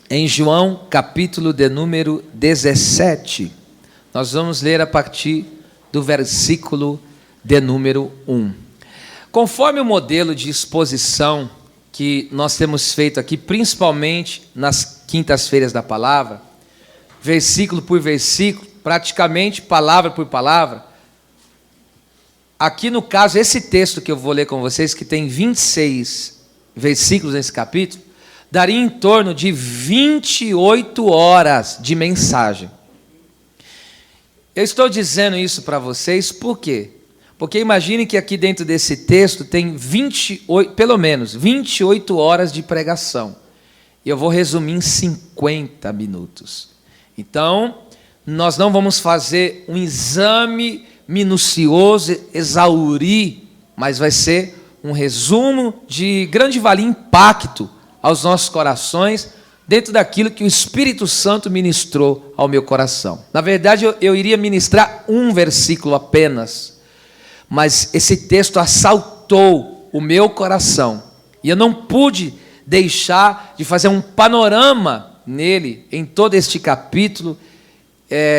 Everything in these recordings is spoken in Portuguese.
Em João, capítulo de número 17, nós vamos ler a partir do versículo de número 1. Conforme o modelo de exposição que nós temos feito aqui, principalmente nas quintas-feiras da palavra, versículo por versículo, praticamente palavra por palavra, aqui no caso, esse texto que eu vou ler com vocês, que tem 26 versículos nesse capítulo, daria em torno de 28 horas de mensagem. Eu estou dizendo isso para vocês por quê? Porque imagine que aqui dentro desse texto tem pelo menos 28 horas de pregação. E eu vou resumir em 50 minutos. Então, nós não vamos fazer um exame minucioso, exaurir, mas vai ser um resumo de grande valia e impacto aos nossos corações, dentro daquilo que o Espírito Santo ministrou ao meu coração. Na verdade, eu iria ministrar um versículo apenas, mas esse texto assaltou o meu coração, e eu não pude deixar de fazer um panorama nele, em todo este capítulo,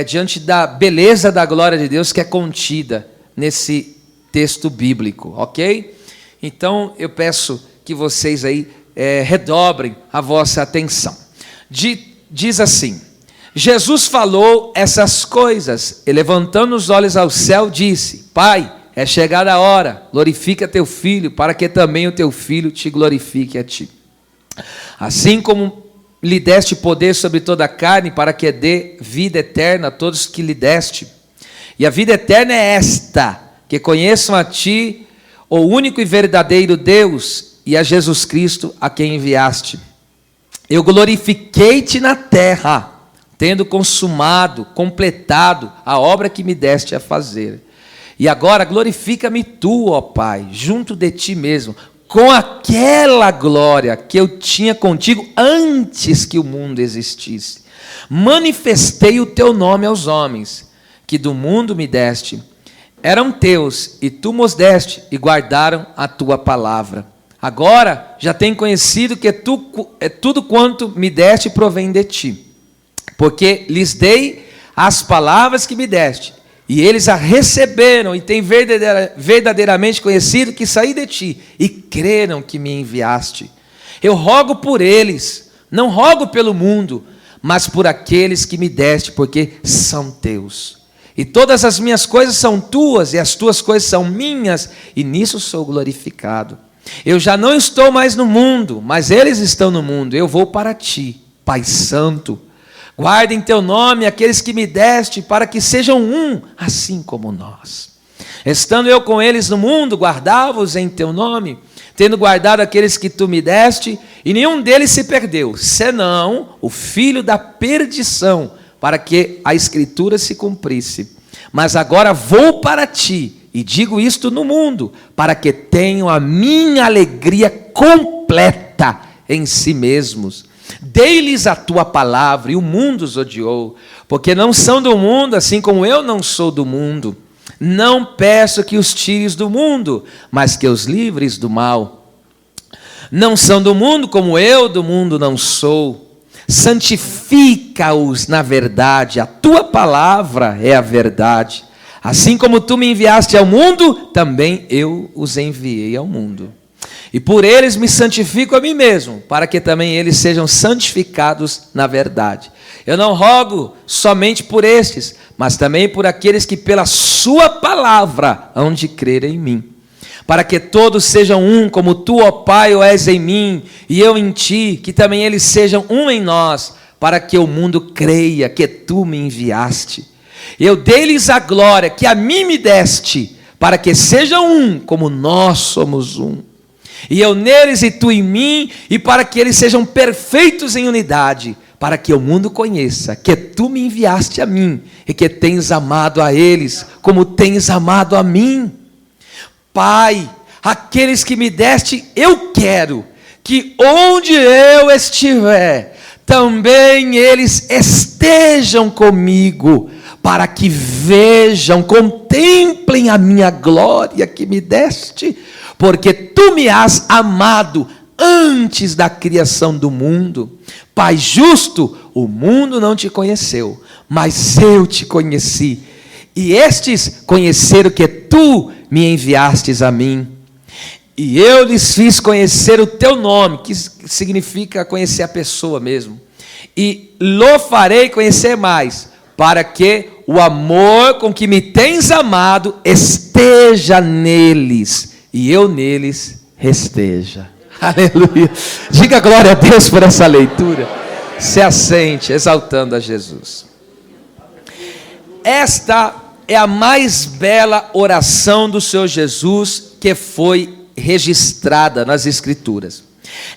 diante da beleza da glória de Deus que é contida nesse texto bíblico, ok? Então, eu peço que vocês aí redobrem a vossa atenção. Diz assim: Jesus falou essas coisas, e levantando os olhos ao céu, disse: Pai, é chegada a hora, glorifica teu filho, para que também o teu filho te glorifique a ti. Assim como lhe deste poder sobre toda a carne, para que dê vida eterna a todos que lhe deste. E a vida eterna é esta: que conheçam a ti, o único e verdadeiro Deus, e a Jesus Cristo, a quem enviaste. Eu glorifiquei-te na terra, tendo consumado, completado a obra que me deste a fazer. E agora glorifica-me tu, ó Pai, junto de ti mesmo, com aquela glória que eu tinha contigo antes que o mundo existisse. Manifestei o teu nome aos homens, que do mundo me deste. Eram teus, e tu mos deste, e guardaram a tua palavra. Agora já tenho conhecido que tudo quanto me deste provém de ti, porque lhes dei as palavras que me deste, e eles a receberam, e têm verdadeiramente conhecido que saí de ti, e creram que me enviaste. Eu rogo por eles, não rogo pelo mundo, mas por aqueles que me deste, porque são teus. E todas as minhas coisas são tuas, e as tuas coisas são minhas, e nisso sou glorificado. Eu já não estou mais no mundo, mas eles estão no mundo. Eu vou para ti, Pai Santo. Guarda em teu nome aqueles que me deste, para que sejam um, assim como nós. Estando eu com eles no mundo, guardava-os em teu nome, tendo guardado aqueles que tu me deste, e nenhum deles se perdeu, senão o filho da perdição, para que a Escritura se cumprisse. Mas agora vou para ti, e digo isto no mundo, para que tenham a minha alegria completa em si mesmos. Dei-lhes a tua palavra, e o mundo os odiou, porque não são do mundo, assim como eu não sou do mundo. Não peço que os tires do mundo, mas que os livres do mal. Não são do mundo, como eu do mundo não sou. Santifica-os na verdade, a tua palavra é a verdade. Assim como tu me enviaste ao mundo, também eu os enviei ao mundo. E por eles me santifico a mim mesmo, para que também eles sejam santificados na verdade. Eu não rogo somente por estes, mas também por aqueles que pela sua palavra hão de crer em mim. Para que todos sejam um, como tu, ó Pai, o és em mim, e eu em ti, que também eles sejam um em nós, para que o mundo creia que tu me enviaste. Eu dei-lhes a glória que a mim me deste, para que sejam um, como nós somos um. E eu neles e tu em mim, e para que eles sejam perfeitos em unidade, para que o mundo conheça que tu me enviaste a mim, e que tens amado a eles, como tens amado a mim. Pai, aqueles que me deste, eu quero que onde eu estiver, também eles estejam comigo, para que vejam, contemplem a minha glória que me deste, porque tu me has amado antes da criação do mundo. Pai justo, o mundo não te conheceu, mas eu te conheci. E estes conheceram que tu me enviastes a mim. E eu lhes fiz conhecer o teu nome, que significa conhecer a pessoa mesmo. E lo farei conhecer mais, para que o amor com que me tens amado esteja neles, e eu neles esteja. Aleluia. Diga glória a Deus por essa leitura. Se assente, exaltando a Jesus. Esta é a mais bela oração do Senhor Jesus que foi registrada nas Escrituras.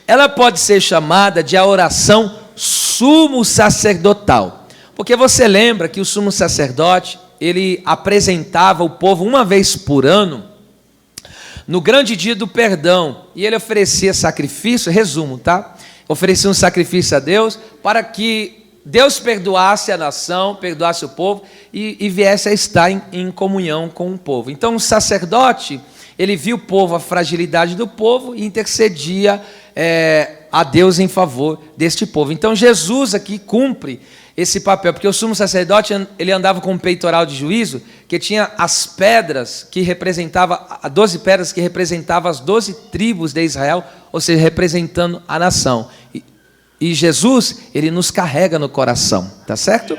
Ela pode ser chamada de a oração sumo sacerdotal, porque você lembra que o sumo sacerdote, ele apresentava o povo uma vez por ano, no grande dia do perdão, e ele oferecia sacrifício, resumo, tá? Oferecia um sacrifício a Deus, para que Deus perdoasse a nação, perdoasse o povo, e viesse a estar em comunhão com o povo. Então o sacerdote, ele viu o povo, a fragilidade do povo, e intercedia a Deus em favor deste povo. Então Jesus aqui cumpre esse papel, porque o sumo sacerdote, ele andava com um peitoral de juízo, que tinha as pedras que representavam, 12 pedras que representavam as 12 tribos de Israel, ou seja, representando a nação. E Jesus, ele nos carrega no coração, tá certo?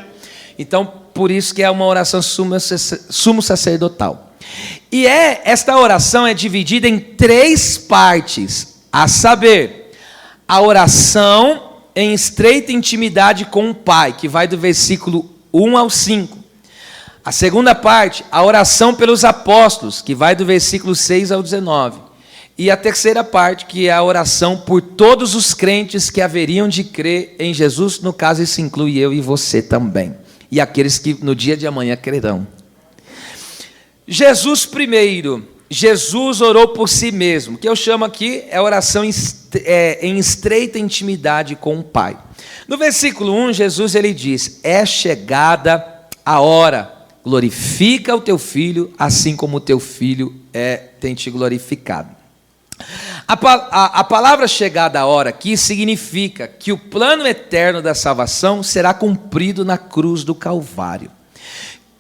Então, por isso que é uma oração sumo sacerdotal. E esta oração é dividida em 3 partes, a saber, a oração em estreita intimidade com o Pai, que vai do versículo 1 ao 5. A segunda parte, a oração pelos apóstolos, que vai do versículo 6 ao 19. E a terceira parte, que é a oração por todos os crentes que haveriam de crer em Jesus, no caso isso inclui eu e você também, e aqueles que no dia de amanhã crerão. Jesus primeiro, Jesus orou por si mesmo, que eu chamo aqui é oração em estreita intimidade com o Pai. No versículo 1, Jesus ele diz, é chegada a hora, glorifica o teu filho, assim como o teu filho tem te glorificado. A palavra chegada a hora aqui significa que o plano eterno da salvação será cumprido na cruz do Calvário.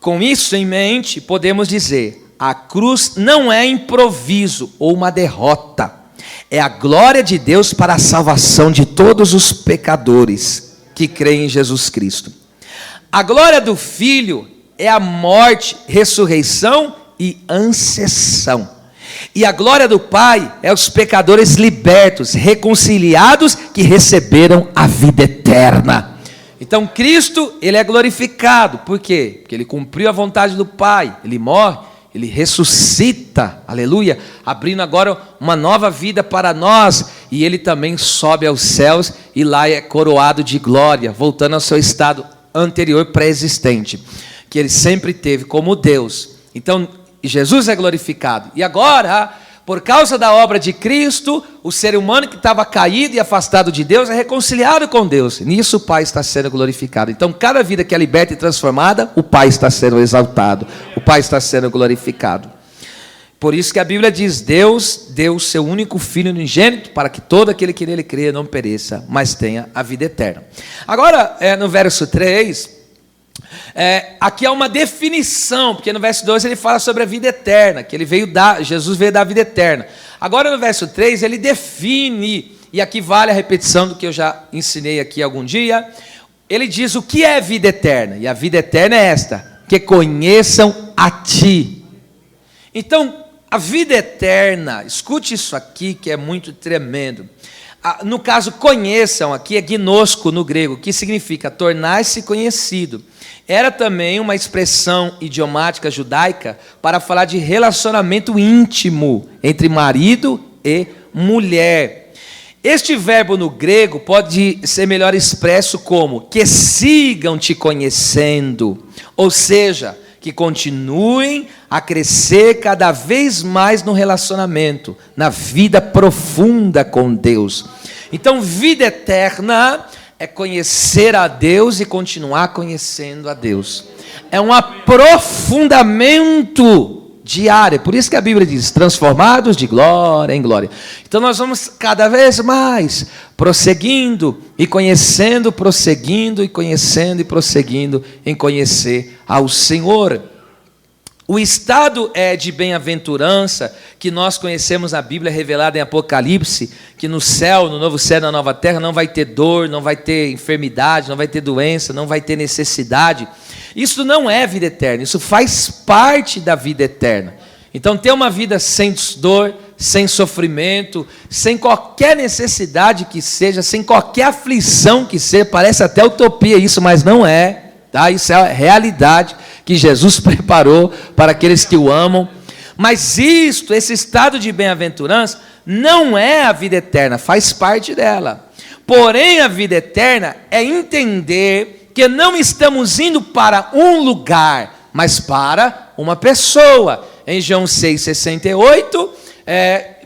Com isso em mente, podemos dizer, a cruz não é improviso ou uma derrota, é a glória de Deus para a salvação de todos os pecadores que creem em Jesus Cristo. A glória do Filho é a morte, ressurreição e ascensão. E a glória do Pai é os pecadores libertos, reconciliados, que receberam a vida eterna. Então Cristo, ele é glorificado, por quê? Porque ele cumpriu a vontade do Pai, ele morre, ele ressuscita, aleluia, abrindo agora uma nova vida para nós, e ele também sobe aos céus, e lá é coroado de glória, voltando ao seu estado anterior pré-existente, que ele sempre teve como Deus. Então Jesus é glorificado, e agora, por causa da obra de Cristo, o ser humano que estava caído e afastado de Deus é reconciliado com Deus. Nisso o Pai está sendo glorificado. Então, cada vida que é liberta e transformada, o Pai está sendo exaltado. O Pai está sendo glorificado. Por isso que a Bíblia diz, Deus deu o seu único Filho unigênito para que todo aquele que nele crê não pereça, mas tenha a vida eterna. Agora, no verso 3... aqui há uma definição, porque no verso 2 ele fala sobre a vida eterna, que Jesus veio dar a vida eterna. Agora no verso 3 ele define, e aqui vale a repetição do que eu já ensinei aqui algum dia, ele diz o que é vida eterna, e a vida eterna é esta, que conheçam a ti. Então a vida eterna, escute isso aqui que é muito tremendo. No caso, conheçam, aqui é gnosco no grego, que significa tornar-se conhecido. Era também uma expressão idiomática judaica para falar de relacionamento íntimo entre marido e mulher. Este verbo no grego pode ser melhor expresso como que sigam te conhecendo, ou seja, que continuem a crescer cada vez mais no relacionamento, na vida profunda com Deus. Então, vida eterna é conhecer a Deus e continuar conhecendo a Deus. É um aprofundamento diária. Por isso que a Bíblia diz, transformados de glória em glória. Então nós vamos cada vez mais prosseguindo e conhecendo, prosseguindo e conhecendo e prosseguindo em conhecer ao Senhor. O estado de bem-aventurança que nós conhecemos na Bíblia, revelado em Apocalipse, que no céu, no novo céu e na nova terra, não vai ter dor, não vai ter enfermidade, não vai ter doença, não vai ter necessidade. Isso não é vida eterna, isso faz parte da vida eterna. Então, ter uma vida sem dor, sem sofrimento, sem qualquer necessidade que seja, sem qualquer aflição que seja, parece até utopia isso, mas não é, tá? Isso é a realidade que Jesus preparou para aqueles que o amam. Mas esse estado de bem-aventurança não é a vida eterna, faz parte dela. Porém, a vida eterna é entender que não estamos indo para um lugar, mas para uma pessoa. Em João 6,68,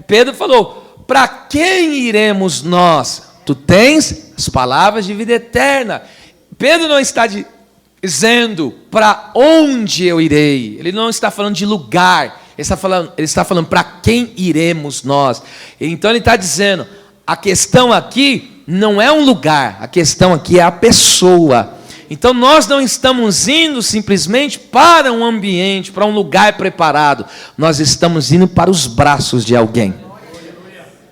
Pedro falou, para quem iremos nós? Tu tens as palavras de vida eterna. Pedro não está dizendo para onde eu irei. Ele não está falando de lugar. Ele está falando para quem iremos nós. Então ele está dizendo, a questão aqui não é um lugar, a questão aqui é a pessoa. Então nós não estamos indo simplesmente para um ambiente, para um lugar preparado. Nós estamos indo para os braços de alguém.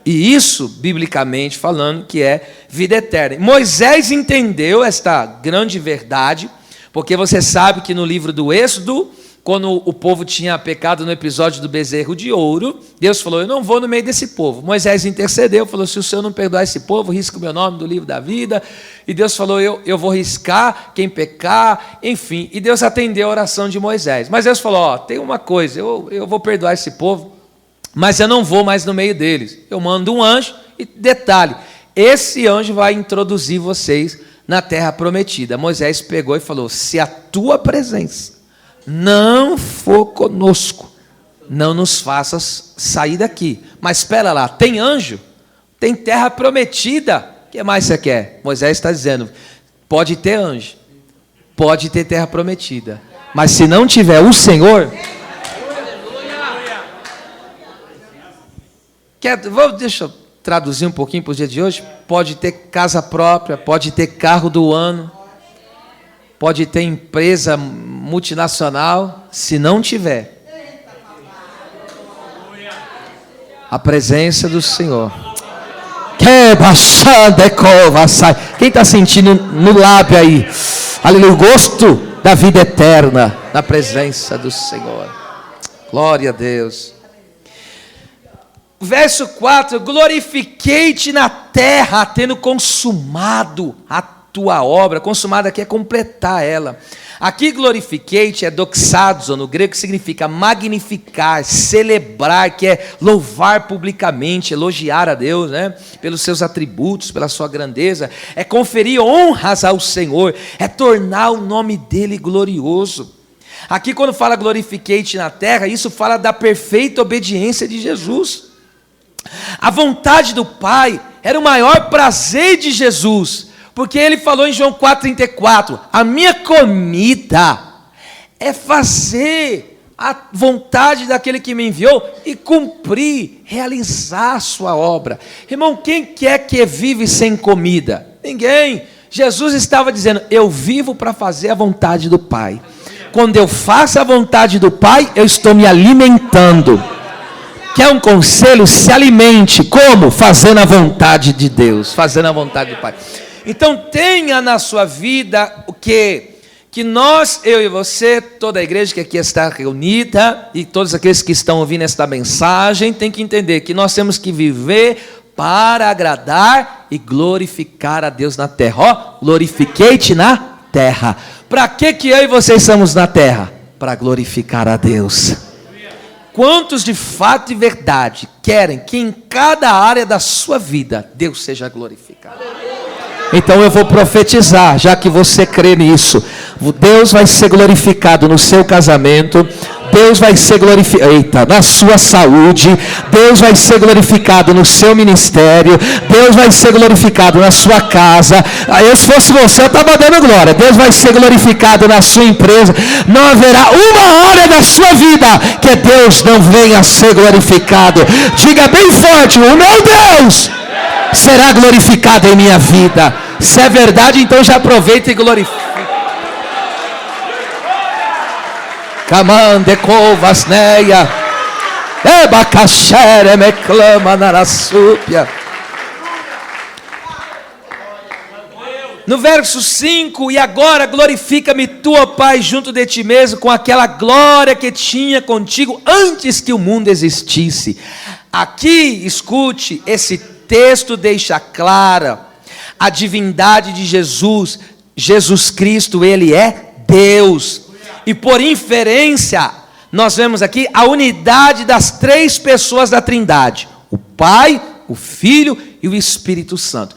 E isso, biblicamente falando, que é vida eterna. Moisés entendeu esta grande verdade, porque você sabe que no livro do Êxodo, quando o povo tinha pecado no episódio do bezerro de ouro, Deus falou, eu não vou no meio desse povo. Moisés intercedeu, falou, se o Senhor não perdoar esse povo, risca o meu nome do livro da vida. E Deus falou, eu vou riscar quem pecar, enfim. E Deus atendeu a oração de Moisés. Mas Deus falou, tem uma coisa, eu vou perdoar esse povo, mas eu não vou mais no meio deles. Eu mando um anjo, e detalhe, esse anjo vai introduzir vocês na terra prometida. Moisés pegou e falou, se a tua presença não for conosco, não nos faças sair daqui. Mas espera lá, tem anjo, tem terra prometida, o que mais você quer? Moisés está dizendo, pode ter anjo, pode ter terra prometida, mas se não tiver o Senhor, deixa eu traduzir um pouquinho para o dia de hoje, pode ter casa própria, pode ter carro do ano, pode ter empresa multinacional, se não tiver a presença do Senhor. Quem está sentindo no lábio aí? Aleluia, o gosto da vida eterna na presença do Senhor. Glória a Deus. Verso 4, glorifiquei-te na terra, tendo consumado a tua obra. Consumada aqui é completar ela. Aqui glorifiquei-te é doxazo no grego, que significa magnificar, celebrar, que é louvar publicamente, elogiar a Deus, né? Pelos seus atributos, pela sua grandeza, é conferir honras ao Senhor, é tornar o nome dele glorioso. Aqui quando fala glorifiquei-te na terra, isso fala da perfeita obediência de Jesus. A vontade do Pai era o maior prazer de Jesus, porque ele falou em João 4,34, a minha comida é fazer a vontade daquele que me enviou e cumprir, realizar a sua obra. Irmão, quem quer que vive sem comida? Ninguém. Jesus estava dizendo, eu vivo para fazer a vontade do Pai. Quando eu faço a vontade do Pai, eu estou me alimentando. Quer um conselho? Se alimente. Como? Fazendo a vontade de Deus, fazendo a vontade do Pai. Então tenha na sua vida o quê? Que nós, eu e você, toda a igreja que aqui está reunida, e todos aqueles que estão ouvindo esta mensagem, tem que entender que nós temos que viver para agradar e glorificar a Deus na terra. Ó, glorifiquei-te na terra. Para que eu e você estamos na terra? Para glorificar a Deus. Quantos de fato e verdade querem que em cada área da sua vida Deus seja glorificado? Então eu vou profetizar, já que você crê nisso. Deus vai ser glorificado no seu casamento, Deus vai ser glorificado. Eita, na sua saúde, Deus vai ser glorificado no seu ministério, Deus vai ser glorificado na sua casa. Aí, se fosse você, eu estava dando glória. Deus vai ser glorificado na sua empresa. Não haverá uma área da sua vida que Deus não venha a ser glorificado. Diga bem forte: o meu Deus será glorificado em minha vida. Se é verdade, então já aproveita e glorifica. Camande covasneia, ebacachere me clama narasúpia. No verso 5, e agora glorifica-me tu, ó Pai, junto de ti mesmo, com aquela glória que tinha contigo antes que o mundo existisse. Aqui, escute, esse texto deixa clara a divindade de Jesus. Jesus Cristo, Ele é Deus. E por inferência, nós vemos aqui a unidade das três pessoas da Trindade: o Pai, o Filho e o Espírito Santo.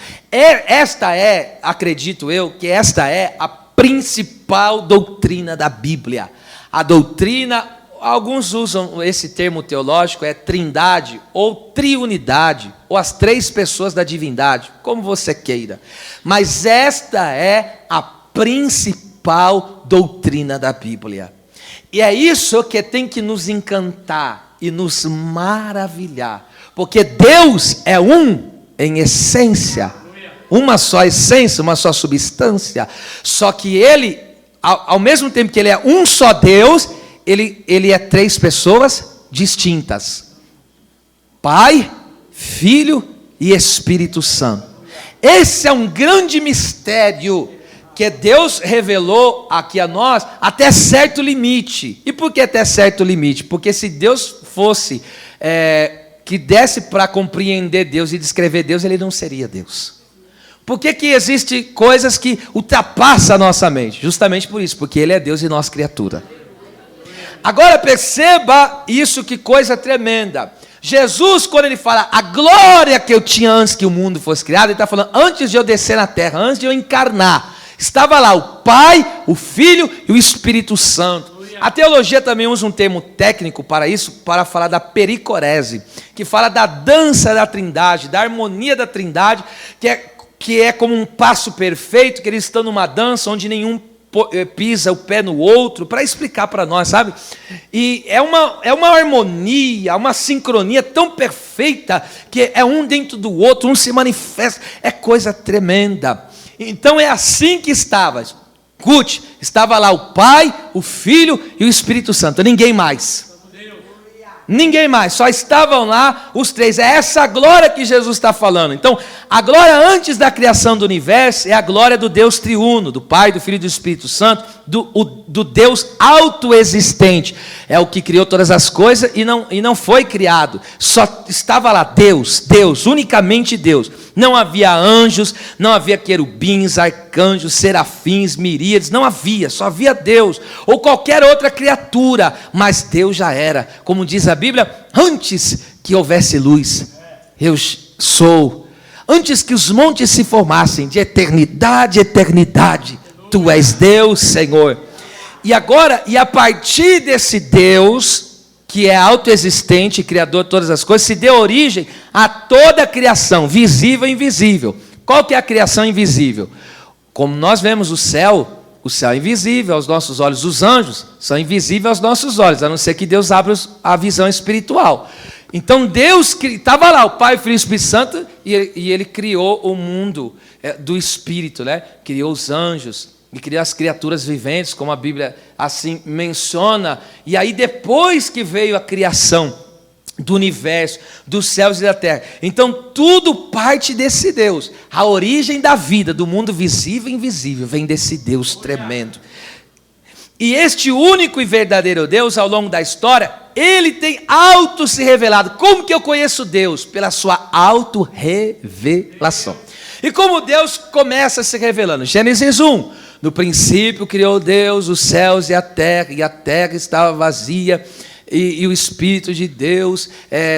Acredito eu, que esta é a principal doutrina da Bíblia. A doutrina, alguns usam esse termo teológico, é trindade ou triunidade, ou as três pessoas da divindade, como você queira. Mas esta é a principal doutrina da Bíblia. E é isso que tem que nos encantar e nos maravilhar, porque Deus é um em essência, uma só essência, uma só substância, só que Ele, ao mesmo tempo que Ele é um só Deus, Ele é três pessoas distintas: Pai, Filho e Espírito Santo. Esse é um grande mistério que Deus revelou aqui a nós até certo limite. E por que até certo limite? Porque se Deus fosse, que desse para compreender Deus e descrever Deus, Ele não seria Deus. Por que existem coisas que ultrapassam a nossa mente? Justamente por isso, porque Ele é Deus e nós criatura. Agora perceba isso, que coisa tremenda. Jesus, quando Ele fala a glória que eu tinha antes que o mundo fosse criado, Ele está falando antes de eu descer na terra, antes de eu encarnar. Estava lá o Pai, o Filho e o Espírito Santo. A teologia também usa um termo técnico para isso, para falar da pericorese, que fala da dança da Trindade, da harmonia da Trindade, que é como um passo perfeito, que eles estão numa dança onde nenhum pisa o pé no outro, para explicar para nós, sabe? E é uma harmonia, uma sincronia tão perfeita, que é um dentro do outro, um se manifesta, é coisa tremenda. Então é assim que estava. Escute, estava lá o Pai, o Filho e o Espírito Santo, ninguém mais. Ninguém mais, só estavam lá os três. É essa glória que Jesus está falando. Então, a glória antes da criação do universo é a glória do Deus triuno, do Pai, do Filho e do Espírito Santo, do Deus autoexistente. É o que criou todas as coisas e não foi criado. Só estava lá Deus, unicamente Deus. Não havia anjos, não havia querubins, arcanjos, serafins, miríades, não havia, só havia Deus, ou qualquer outra criatura, mas Deus já era, como diz a Bíblia, antes que houvesse luz, eu sou, antes que os montes se formassem, de eternidade a eternidade, Tu és Deus, Senhor. E agora, e a partir desse Deus, que é autoexistente, criador de todas as coisas, se deu origem a toda a criação, visível e invisível. Qual que é a criação invisível? Como nós vemos o céu é invisível aos nossos olhos, os anjos são invisíveis aos nossos olhos, a não ser que Deus abra a visão espiritual. Então Deus estava lá, o Pai, o Filho e o Espírito Santo, e Ele criou o mundo do Espírito, né? Criou os anjos, e criou as criaturas viventes, como a Bíblia assim menciona. E aí depois que veio a criação do universo, dos céus e da terra, então tudo parte desse Deus. A origem da vida, do mundo visível e invisível, vem desse Deus tremendo. E este único e verdadeiro Deus, ao longo da história, Ele tem auto se revelado. Como que eu conheço Deus? Pela sua auto-revelação. E como Deus começa se revelando? Gênesis 1. No princípio criou Deus os céus e a terra estava vazia, e o Espírito de Deus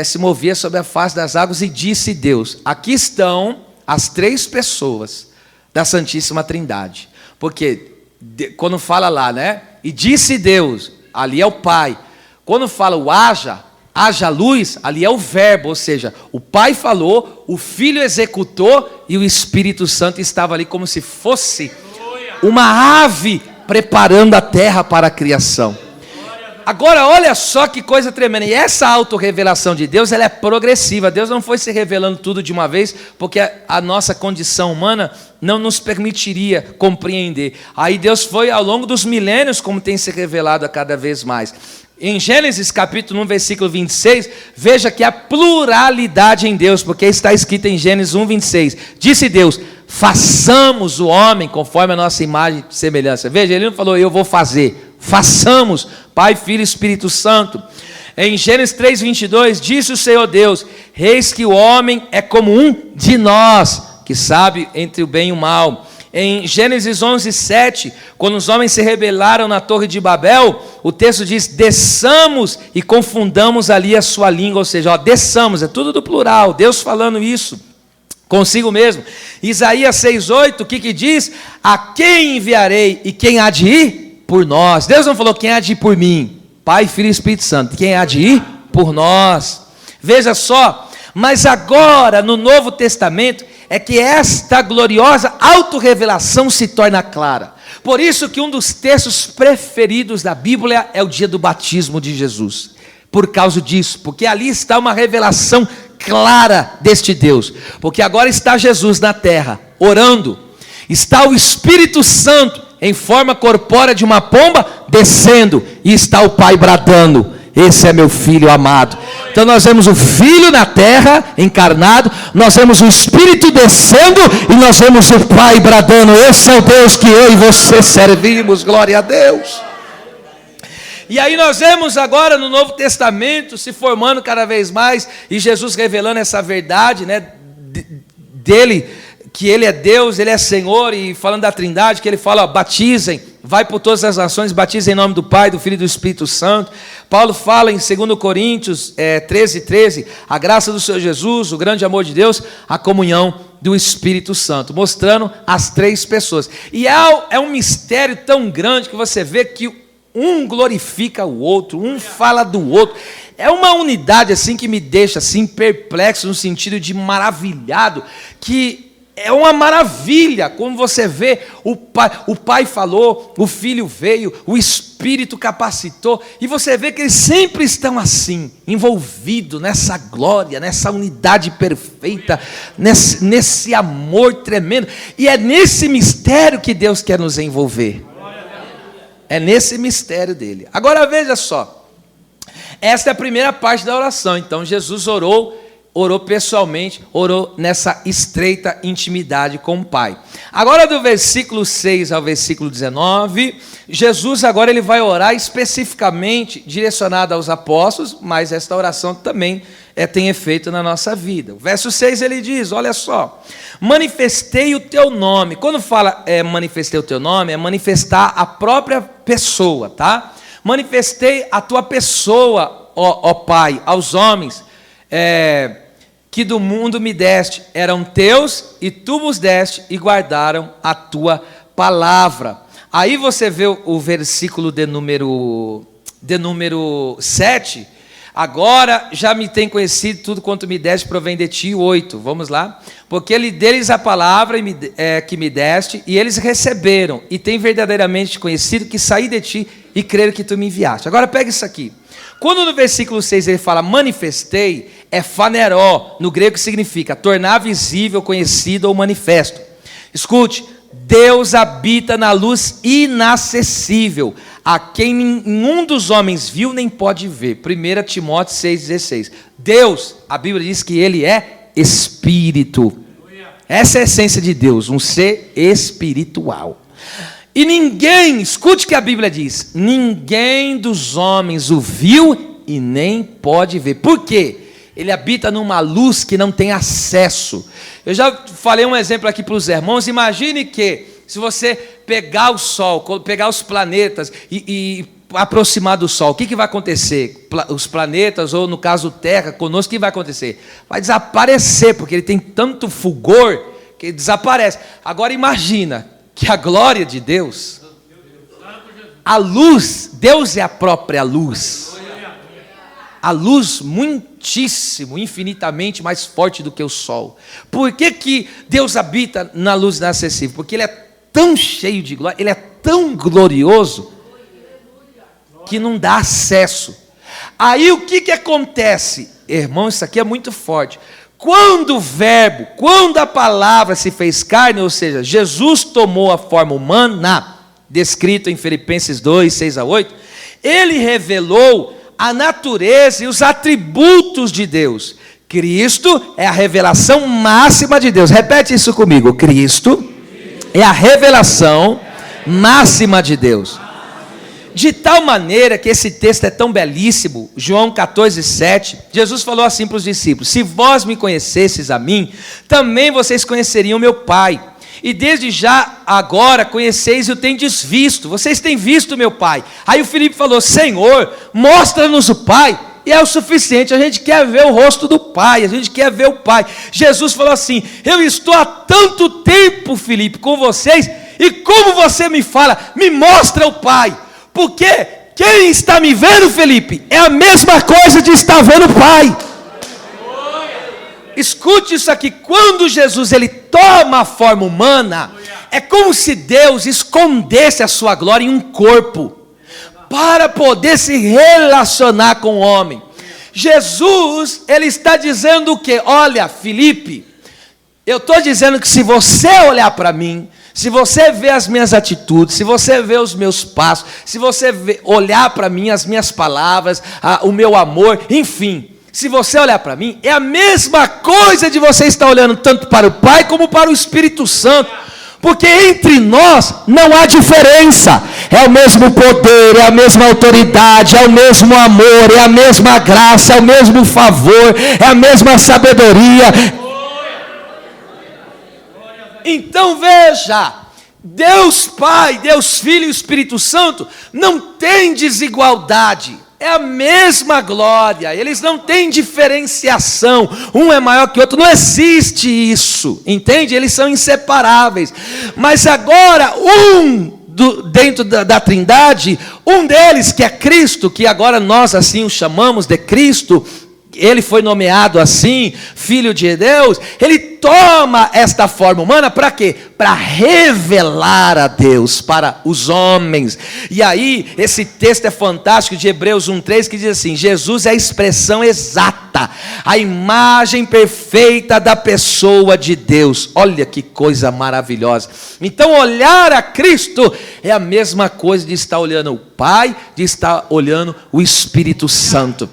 se movia sobre a face das águas, e disse Deus. Aqui estão as três pessoas da Santíssima Trindade, porque quando fala lá, né? E disse Deus, ali é o Pai, quando fala o haja luz, ali é o verbo, ou seja, o Pai falou, o Filho executou e o Espírito Santo estava ali como se fosse uma ave preparando a terra para a criação. Agora, olha só que coisa tremenda. E essa autorrevelação de Deus, ela é progressiva. Deus não foi se revelando tudo de uma vez, porque a nossa condição humana não nos permitiria compreender. Aí Deus foi ao longo dos milênios, como tem se revelado a cada vez mais. Em Gênesis capítulo 1, versículo 26, veja que há pluralidade em Deus, porque está escrito em Gênesis 1, 26. Disse Deus, façamos o homem conforme a nossa imagem e semelhança. Veja, ele não falou, eu vou fazer. Façamos, Pai, Filho e Espírito Santo. Em Gênesis 3, 22, disse o Senhor Deus, eis que o homem é como um de nós, que sabe entre o bem e o mal. Em Gênesis 11, 7, quando os homens se rebelaram na torre de Babel, o texto diz, desçamos e confundamos ali a sua língua, ou seja, desçamos, é tudo do plural, Deus falando isso consigo mesmo. Isaías 6, 8, o que diz? A quem enviarei e quem há de ir? Por nós. Deus não falou quem há de ir por mim, Pai, Filho e Espírito Santo, quem há de ir? Por nós. Veja só, mas agora no Novo Testamento é que esta gloriosa autorrevelação se torna clara. Por isso que um dos textos preferidos da Bíblia é o dia do batismo de Jesus. Por causa disso, porque ali está uma revelação clara deste Deus. Porque agora está Jesus na terra, orando. Está o Espírito Santo em forma corpórea de uma pomba, descendo, e está o Pai bradando, esse é meu Filho amado. Então nós vemos o Filho na terra, encarnado, nós vemos o Espírito descendo, e nós vemos o Pai bradando, esse é o Deus que eu e você servimos, glória a Deus. E aí nós vemos agora no Novo Testamento, se formando cada vez mais, e Jesus revelando essa verdade, né, dele, que ele é Deus, ele é Senhor, e falando da Trindade, que ele fala, batizem, vai por todas as nações, batizem em nome do Pai, do Filho e do Espírito Santo. Paulo fala em 2 Coríntios 13, 13, a graça do Senhor Jesus, o grande amor de Deus, a comunhão do Espírito Santo, mostrando as três pessoas. E é um mistério tão grande que você vê que um glorifica o outro, um fala do outro. É uma unidade assim que me deixa assim perplexo, no sentido de maravilhado, que é uma maravilha, como você vê, o pai falou, o Filho veio, o Espírito capacitou, e você vê que eles sempre estão assim, envolvidos nessa glória, nessa unidade perfeita, nesse amor tremendo, e é nesse mistério que Deus quer nos envolver, é nesse mistério dele. Agora veja só, esta é a primeira parte da oração. Então Jesus orou pessoalmente, orou nessa estreita intimidade com o Pai. Agora do versículo 6 ao versículo 19, Jesus agora ele vai orar especificamente direcionado aos apóstolos, mas esta oração também tem efeito na nossa vida. O verso 6 ele diz, olha só, manifestei o teu nome. Quando fala manifestei o teu nome, é manifestar a própria pessoa, tá? Manifestei a tua pessoa, ó Pai, aos homens, que do mundo me deste, eram teus, e tu os deste, e guardaram a tua palavra. Aí você vê o versículo de número 7, agora já me tem conhecido, tudo quanto me deste provém de ti. 8, vamos lá. Porque ele deles a palavra que me deste, e eles receberam, e têm verdadeiramente conhecido que saí de ti, e creram que tu me enviaste. Agora pega isso aqui. Quando no versículo 6 ele fala manifestei, é faneró, no grego que significa tornar visível, conhecido ou manifesto. Escute, Deus habita na luz inacessível, a quem nenhum dos homens viu nem pode ver. 1 Timóteo 6,16. Deus, a Bíblia diz que ele é Espírito. Essa é a essência de Deus, um ser espiritual. E ninguém, escute o que a Bíblia diz, ninguém dos homens o viu e nem pode ver. Por quê? Ele habita numa luz que não tem acesso. Eu já falei um exemplo aqui para os irmãos. Imagine que se você pegar o Sol, pegar os planetas e aproximar do Sol, o que vai acontecer? Os planetas, ou no caso Terra, conosco, o que vai acontecer? Vai desaparecer, porque ele tem tanto fulgor que ele desaparece. Agora imagina que a glória de Deus, a luz, Deus é a própria luz. a luz muitíssimo, infinitamente mais forte do que o sol. Por que Deus habita na luz inacessível? Porque Ele é tão cheio de glória, Ele é tão glorioso, que não dá acesso. Aí o que acontece? Irmão, isso aqui é muito forte. Quando o verbo, quando a palavra se fez carne, ou seja, Jesus tomou a forma humana, descrito em Filipenses 2, 6-8, Ele revelou a natureza e os atributos de Deus. Cristo é a revelação máxima de Deus. Repete isso comigo. Cristo é a revelação máxima de Deus. De tal maneira que esse texto é tão belíssimo, João 14:7, Jesus falou assim para os discípulos: se vós me conhecesses a mim, também vocês conheceriam meu Pai. E desde já agora conheceis e o tendes visto, vocês têm visto meu Pai. Aí o Filipe falou: Senhor, mostra-nos o Pai. E é o suficiente, a gente quer ver o rosto do Pai, a gente quer ver o Pai. Jesus falou assim: eu estou há tanto tempo, Filipe, com vocês, e como você me fala, me mostra o Pai. Porque quem está me vendo, Felipe, é a mesma coisa de estar vendo o Pai. Escute isso aqui, quando Jesus ele toma a forma humana, é como se Deus escondesse a sua glória em um corpo, para poder se relacionar com o homem. Jesus, ele está dizendo o quê? Olha, Felipe, eu estou dizendo que se você olhar para mim, se você ver as minhas atitudes, se você ver os meus passos, se você olhar para mim, as minhas palavras, o meu amor, enfim, se você olhar para mim, é a mesma coisa de você estar olhando tanto para o Pai como para o Espírito Santo, porque entre nós não há diferença, é o mesmo poder, é a mesma autoridade, é o mesmo amor, é a mesma graça, é o mesmo favor, é a mesma sabedoria. Então veja, Deus Pai, Deus Filho e Espírito Santo não tem desigualdade, é a mesma glória, eles não têm diferenciação, um é maior que o outro, não existe isso, entende? Eles são inseparáveis, mas agora dentro da Trindade, um deles que é Cristo, que agora nós assim o chamamos de Cristo, ele foi nomeado assim, Filho de Deus, ele toma esta forma humana para quê? Para revelar a Deus para os homens. E aí, esse texto é fantástico de Hebreus 1:3, que diz assim: Jesus é a expressão exata, a imagem perfeita da pessoa de Deus. Olha que coisa maravilhosa. Então, olhar a Cristo é a mesma coisa de estar olhando o Pai, de estar olhando o Espírito Santo.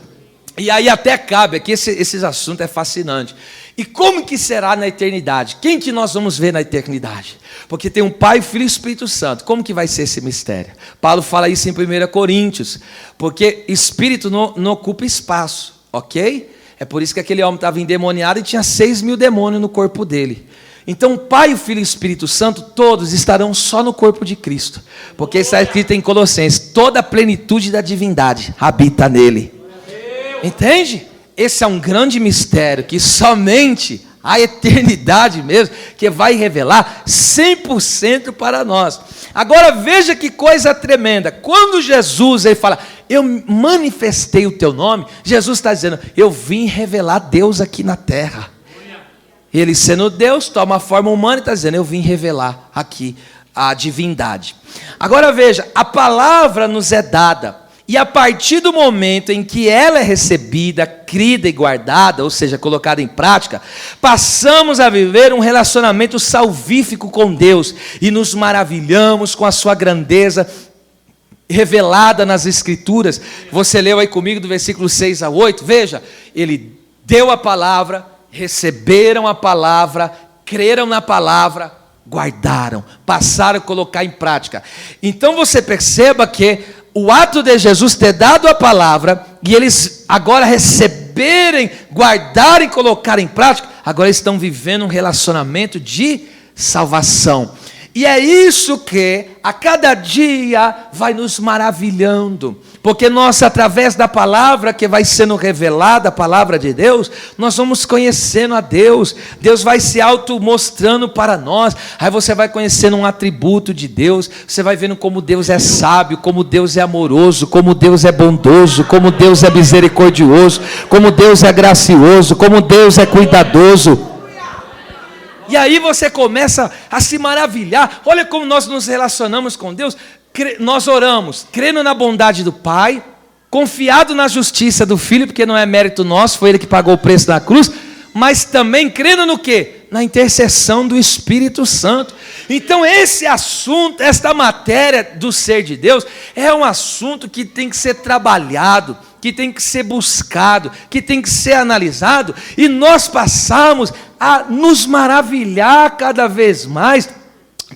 E aí até cabe aqui, esse assunto é fascinante. E como que será na eternidade? Quem que nós vamos ver na eternidade? Porque tem um Pai, Filho e Espírito Santo. Como que vai ser esse mistério? Paulo fala isso em 1 Coríntios. Porque Espírito não ocupa espaço, ok? É por isso que aquele homem estava endemoniado e tinha 6.000 demônios no corpo dele. Então o Pai, o Filho e o Espírito Santo, todos estarão só no corpo de Cristo. Porque está escrito em Colossenses: toda a plenitude da divindade habita nele. Entende? Esse é um grande mistério que somente a eternidade mesmo que vai revelar 100% para nós. Agora veja que coisa tremenda. Quando Jesus ele fala: eu manifestei o teu nome, Jesus está dizendo: eu vim revelar Deus aqui na terra. Ele sendo Deus, toma a forma humana e está dizendo: eu vim revelar aqui a divindade. Agora veja, a palavra nos é dada. E a partir do momento em que ela é recebida, crida e guardada, ou seja, colocada em prática, passamos a viver um relacionamento salvífico com Deus e nos maravilhamos com a sua grandeza revelada nas Escrituras. Você leu aí comigo do versículo 6-8, veja, ele deu a palavra, receberam a palavra, creram na palavra, guardaram, passaram a colocar em prática. Então você perceba que o ato de Jesus ter dado a palavra, e eles agora receberem, guardarem, colocarem em prática, agora estão vivendo um relacionamento de salvação. E é isso que a cada dia vai nos maravilhando, Porque nós, através da palavra que vai sendo revelada, a palavra de Deus, nós vamos conhecendo a Deus. Deus vai se auto-mostrando para nós. Aí você vai conhecendo um atributo de Deus. Você vai vendo como Deus é sábio, como Deus é amoroso, como Deus é bondoso, como Deus é misericordioso, como Deus é gracioso, como Deus é cuidadoso. E aí você começa a se maravilhar. Olha como nós nos relacionamos com Deus. Nós oramos, crendo na bondade do Pai, confiado na justiça do Filho, porque não é mérito nosso, foi Ele que pagou o preço na cruz, mas também crendo no quê? Na intercessão do Espírito Santo. Então esse assunto, esta matéria do ser de Deus, é um assunto que tem que ser trabalhado, que tem que ser buscado, que tem que ser analisado, e nós passamos a nos maravilhar cada vez mais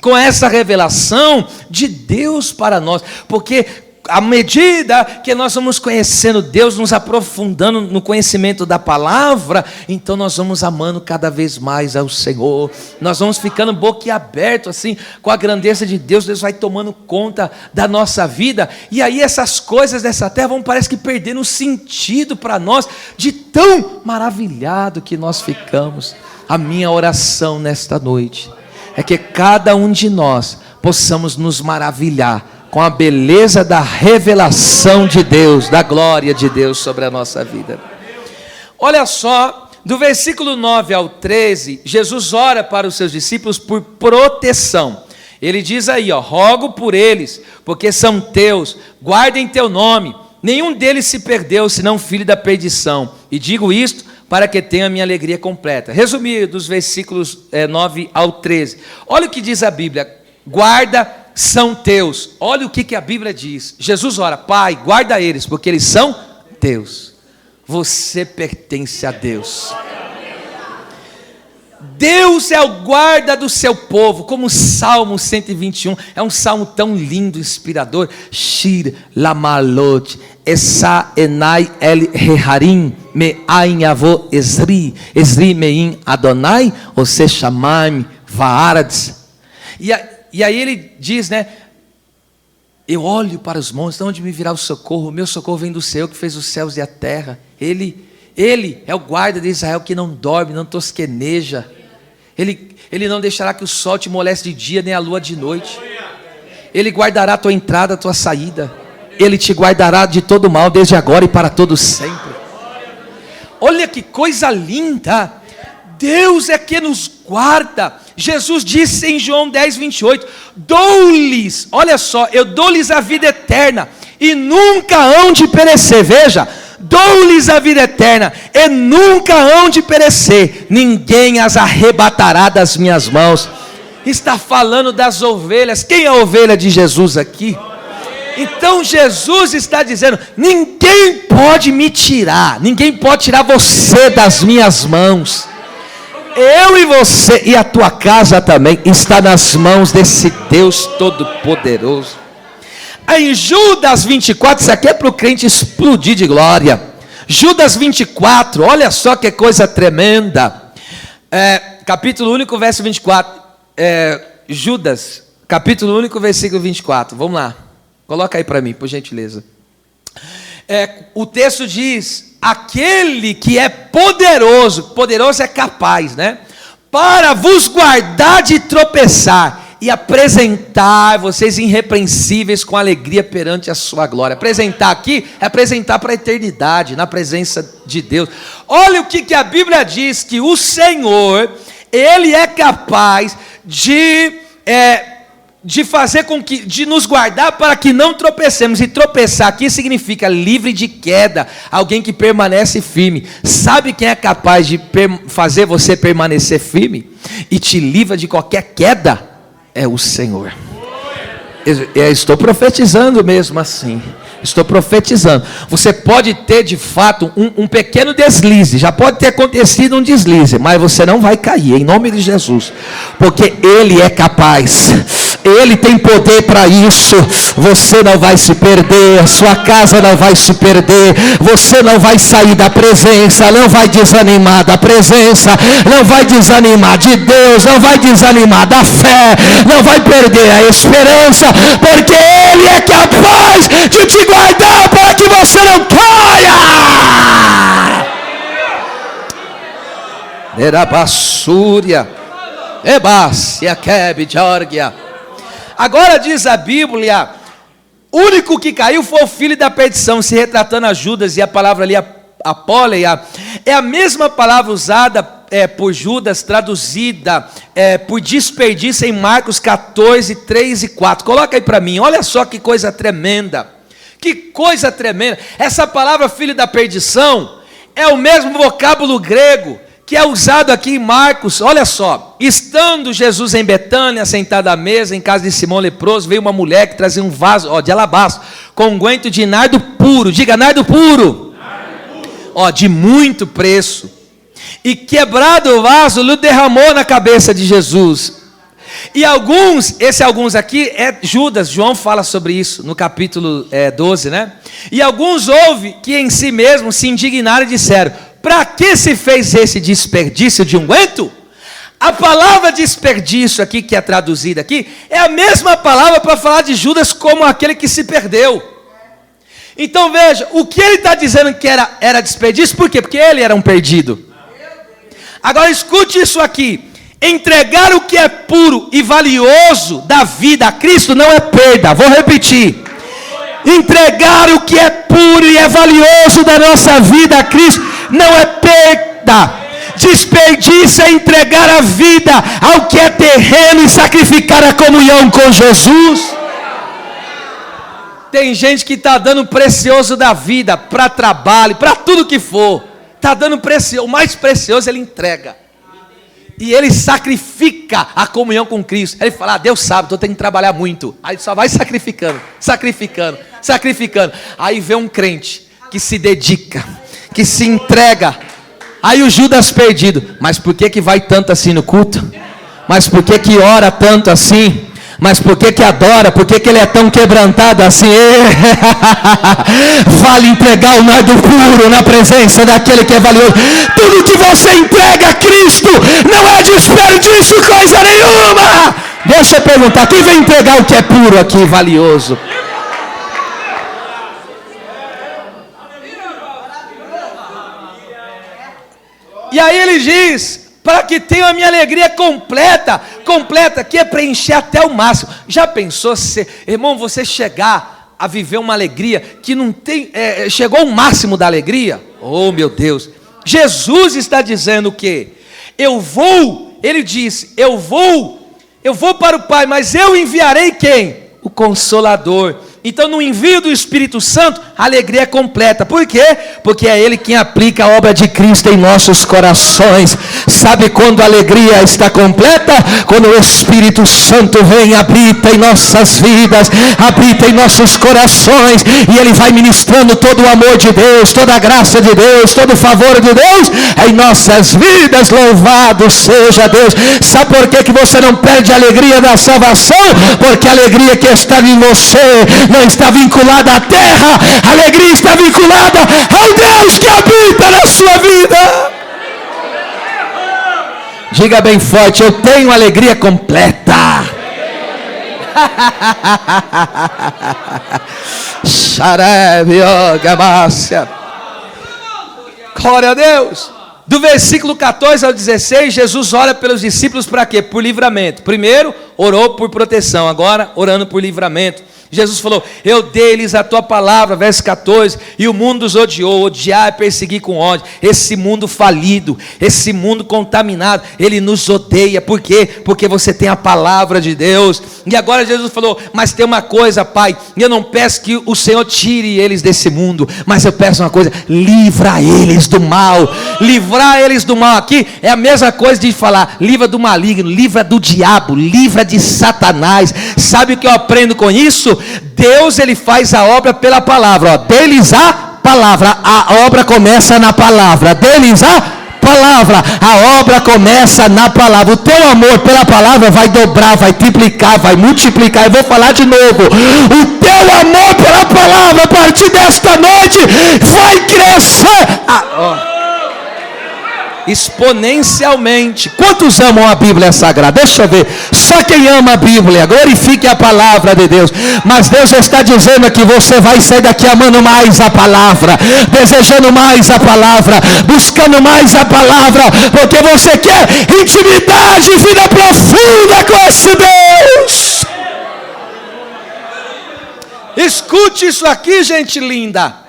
com essa revelação de Deus para nós, porque à medida que nós vamos conhecendo Deus, nos aprofundando no conhecimento da palavra, então nós vamos amando cada vez mais ao Senhor, nós vamos ficando boquiaberto assim, com a grandeza de Deus. Deus vai tomando conta da nossa vida, e aí essas coisas dessa terra vão parece que perdendo sentido para nós, de tão maravilhado que nós ficamos. A minha oração nesta noite é que cada um de nós possamos nos maravilhar com a beleza da revelação de Deus, da glória de Deus sobre a nossa vida. Olha só, do versículo 9 ao 13, Jesus ora para os seus discípulos por proteção. Ele diz aí, rogo por eles, porque são teus, guardem teu nome, nenhum deles se perdeu, senão filho da perdição. E digo isto para que tenha a minha alegria completa. Resumir dos versículos 9 ao 13. Olha o que diz a Bíblia. Guarda, são teus. Olha o que a Bíblia diz. Jesus ora, Pai, guarda eles, porque eles são teus. Você pertence a Deus. Deus é o guarda do seu povo, como o Salmo 121, é um salmo tão lindo, inspirador. Shir lamalot, essa enai el reharim, me ain avo esri, esri mein Adonai, ou se chamai vaarads. E aí ele diz, né? Eu olho para os montes, de onde me virá o socorro? O meu socorro vem do Senhor que fez os céus e a terra. Ele é o guarda de Israel que não dorme, não tosqueneja. Ele não deixará que o sol te moleste de dia, nem a lua de noite. Ele guardará a tua entrada, a tua saída. Ele te guardará de todo mal, desde agora e para todo sempre. Olha que coisa linda. Deus é que nos guarda. Jesus disse em João 10, 28, dou-lhes, olha só, eu dou-lhes a vida eterna, e nunca hão de perecer. Veja, dou-lhes a vida eterna, e nunca hão de perecer, ninguém as arrebatará das minhas mãos. Está falando das ovelhas. Quem é a ovelha de Jesus aqui? Então Jesus está dizendo, ninguém pode me tirar, ninguém pode tirar você das minhas mãos. Eu e você e a tua casa também está nas mãos desse Deus Todo-Poderoso. Em Judas 24, isso aqui é para o crente explodir de glória. Judas 24, olha só que coisa tremenda. Capítulo único, verso 24. Judas, capítulo único, versículo 24. Vamos lá, coloca aí para mim, por gentileza. O texto diz, aquele que é poderoso, poderoso é capaz, né? Para vos guardar de tropeçar e apresentar vocês irrepreensíveis com alegria perante a sua glória. Apresentar aqui é apresentar para a eternidade, na presença de Deus. Olha o que a Bíblia diz, que o Senhor, Ele é capaz de fazer com que, de nos guardar para que não tropecemos. E tropeçar aqui significa livre de queda, alguém que permanece firme. Sabe quem é capaz de fazer você permanecer firme e te livra de qualquer queda? É o Senhor. Eu estou profetizando mesmo assim. Estou profetizando. Você pode ter de fato um pequeno deslize. Já pode ter acontecido um deslize, mas você não vai cair, em nome de Jesus. Porque Ele é capaz. Ele tem poder para isso. Você não vai se perder. A sua casa não vai se perder. Você não vai sair da presença. Não vai desanimar da presença. Não vai desanimar de Deus. Não vai desanimar da fé. Não vai perder a esperança. Porque Ele é capaz de te guardar para Era bassúria. Ebácia, Keb, Georgia. Agora diz a Bíblia, o único que caiu foi o filho da perdição, se retratando a Judas, e a palavra ali, apóleia, é a mesma palavra usada por Judas, traduzida por desperdício em Marcos 14, 3 e 4. Coloca aí para mim, olha só que coisa tremenda. Que coisa tremenda. Essa palavra filho da perdição é o mesmo vocábulo grego que é usado aqui em Marcos. Olha só, estando Jesus em Betânia, sentado à mesa, em casa de Simão leproso, veio uma mulher que trazia um vaso de alabastro, com unguento de nardo puro, diga nardo puro, de muito preço, e quebrado o vaso, lhe derramou na cabeça de Jesus. E esse alguns aqui é Judas, João fala sobre isso no capítulo 12, né? E alguns houve que em si mesmos se indignaram e disseram: para que se fez esse desperdício de unguento? A palavra desperdício aqui, que é traduzida aqui, é a mesma palavra para falar de Judas como aquele que se perdeu. Então veja, o que ele está dizendo que era desperdício, por quê? Porque ele era um perdido. Agora escute isso aqui: entregar o que é puro e valioso da vida a Cristo não é perda. Vou repetir: entregar o que é puro e é valioso da nossa vida a Cristo não é perda. Desperdício é entregar a vida ao que é terreno e sacrificar a comunhão com Jesus. Tem gente que está dando o precioso da vida para trabalho, para tudo que for. Está dando o mais precioso ele entrega. E ele sacrifica a comunhão com Cristo. Ele fala: Deus sabe, estou tendo que trabalhar muito. Aí só vai sacrificando. Aí vê um crente que se dedica, que se entrega. Aí o Judas perdido: mas por que vai tanto assim no culto? Mas por que ora tanto assim? Mas por que adora? Por que ele é tão quebrantado assim? Vale entregar o nardo puro na presença daquele que é valioso. Tudo que você entrega a Cristo não é desperdício coisa nenhuma. Deixa eu perguntar, quem vai entregar o que é puro aqui, valioso? E aí ele diz: para que tenha a minha alegria completa, que é preencher até o máximo. Já pensou, irmão, você chegar a viver uma alegria que não tem, chegou ao máximo da alegria? Oh meu Deus, Jesus está dizendo o quê? Ele disse, eu vou para o Pai, mas eu enviarei quem? O Consolador. Então no envio do Espírito Santo, a alegria é completa. Por quê? Porque é Ele quem aplica a obra de Cristo em nossos corações. Sabe quando a alegria está completa? Quando o Espírito Santo vem e habita em nossas vidas, habita em nossos corações, e Ele vai ministrando todo o amor de Deus, toda a graça de Deus, todo o favor de Deus em nossas vidas. Louvado seja Deus. Sabe por que você não perde a alegria da salvação? Porque a alegria que está em você não está vinculada à terra, a alegria está vinculada ao Deus que habita na sua vida. Diga bem forte: eu tenho alegria completa. Glória a Deus. Do versículo 14 ao 16, Jesus ora pelos discípulos para quê? Por livramento. Primeiro orou por proteção, agora orando por livramento. Jesus falou: eu dei-lhes a tua palavra, verso 14, e o mundo os odiou. Odiar é perseguir com ódio. Esse mundo falido, esse mundo contaminado, ele nos odeia. Por quê? Porque você tem a palavra de Deus. E agora Jesus falou: mas tem uma coisa, Pai, eu não peço que o Senhor tire eles desse mundo, mas eu peço uma coisa: livra eles do mal. Livrar eles do mal aqui é a mesma coisa de falar: livra do maligno, livra do diabo, livra de Satanás. Sabe o que eu aprendo com isso? Deus, ele faz a obra pela palavra. Deles a palavra, a obra começa na palavra. Deles a palavra, a obra começa na palavra. O teu amor pela palavra vai dobrar, vai triplicar, vai multiplicar. Eu vou falar de novo: o teu amor pela palavra a partir desta noite vai crescer. exponencialmente. Quantos amam a Bíblia Sagrada? Deixa eu ver. Só quem ama a Bíblia, glorifique a palavra de Deus. Mas Deus está dizendo que você vai sair daqui amando mais a palavra, desejando mais a palavra, buscando mais a palavra, porque você quer intimidade e vida profunda com esse Deus. Escute isso aqui, gente linda.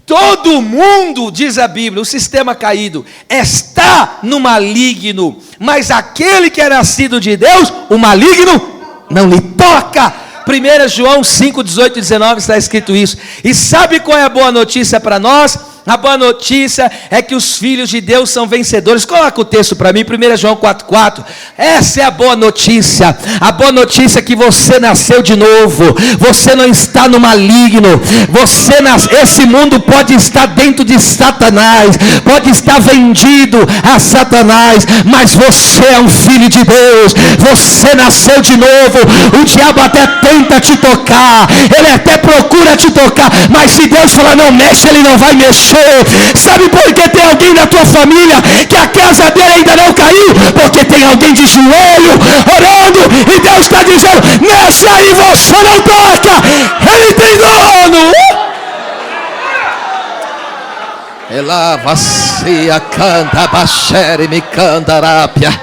Todo mundo, diz a Bíblia, o sistema caído, está no maligno. Mas aquele que é nascido de Deus, o maligno não lhe toca. 1 João 5, 18 e 19 está escrito isso. E sabe qual é a boa notícia para nós? A boa notícia é que os filhos de Deus são vencedores. Coloca o texto para mim, 1 João 4,4. Essa é a boa notícia. A boa notícia é que você nasceu de novo. Você não está no maligno. Esse mundo pode estar dentro de Satanás, pode estar vendido a Satanás, mas você é um filho de Deus. Você nasceu de novo. O diabo até tenta te tocar, ele até procura te tocar, mas se Deus falar não mexe, ele não vai mexer. Sabe por que tem alguém na tua família que a casa dele ainda não caiu? Porque tem alguém de joelho orando e Deus está dizendo: nesse aí você não toca, ele tem dono. Ela vacia canta baxere me candarápia.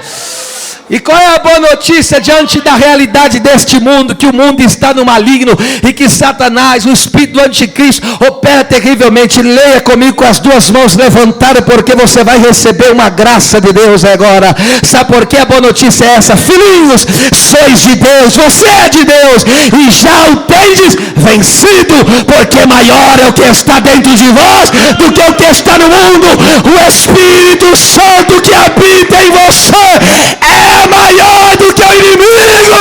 E qual é a boa notícia diante da realidade deste mundo? Que o mundo está no maligno e que Satanás, o espírito do anticristo, opera terrivelmente. Leia comigo com as duas mãos levantadas, porque você vai receber uma graça de Deus agora. Sabe por que a boa notícia é essa? Filhinhos, sois de Deus, você é de Deus e já o tendes vencido, porque maior é o que está dentro de vós do que o que está no mundo. O Espírito Santo que habita em você é maior do que o inimigo.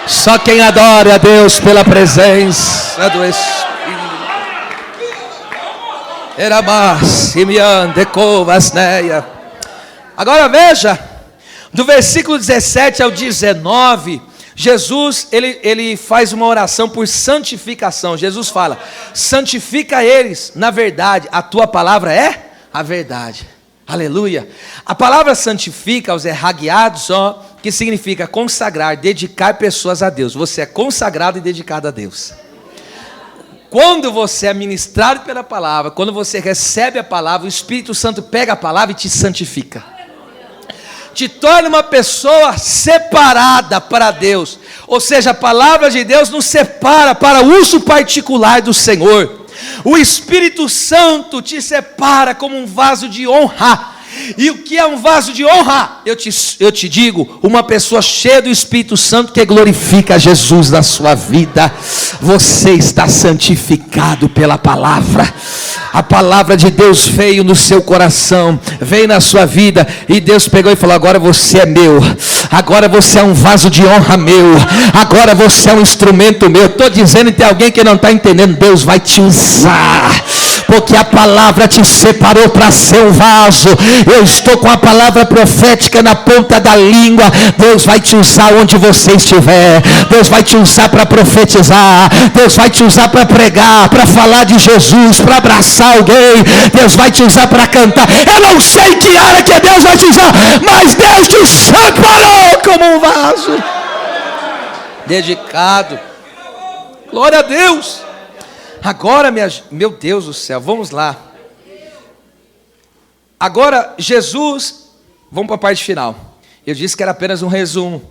Só quem adora a Deus pela presença do Espírito. Agora veja, do versículo 17 ao 19, Jesus ele faz uma oração por santificação. Jesus fala: santifica eles na verdade, a tua palavra é a verdade. Aleluia. A palavra santifica-os é hagiados, que significa consagrar, dedicar pessoas a Deus. Você é consagrado e dedicado a Deus. Quando você é ministrado pela palavra, quando você recebe a palavra, o Espírito Santo pega a palavra e te santifica. Te torna uma pessoa separada para Deus. Ou seja, a palavra de Deus nos separa para uso particular do Senhor. O Espírito Santo te separa como um vaso de honra. E o que é um vaso de honra? Eu te digo, uma pessoa cheia do Espírito Santo que glorifica Jesus na sua vida. Você está santificado pela palavra. A palavra de Deus veio no seu coração, veio na sua vida, e Deus pegou e falou: agora você é meu, agora você é um vaso de honra meu, agora você é um instrumento meu. Estou dizendo, e tem alguém que não está entendendo, Deus vai te usar, porque a palavra te separou para ser um vaso. Eu estou com a palavra profética na ponta da língua. Deus vai te usar onde você estiver. Deus vai te usar para profetizar. Deus vai te usar para pregar, para falar de Jesus, para abraçar alguém. Deus vai te usar para cantar. Eu não sei que área que Deus vai te usar, mas Deus te separou como um vaso dedicado. Glória a Deus. Agora, meu Deus do céu, vamos lá. Agora, Jesus, vamos para a parte final. Eu disse que era apenas um resumo.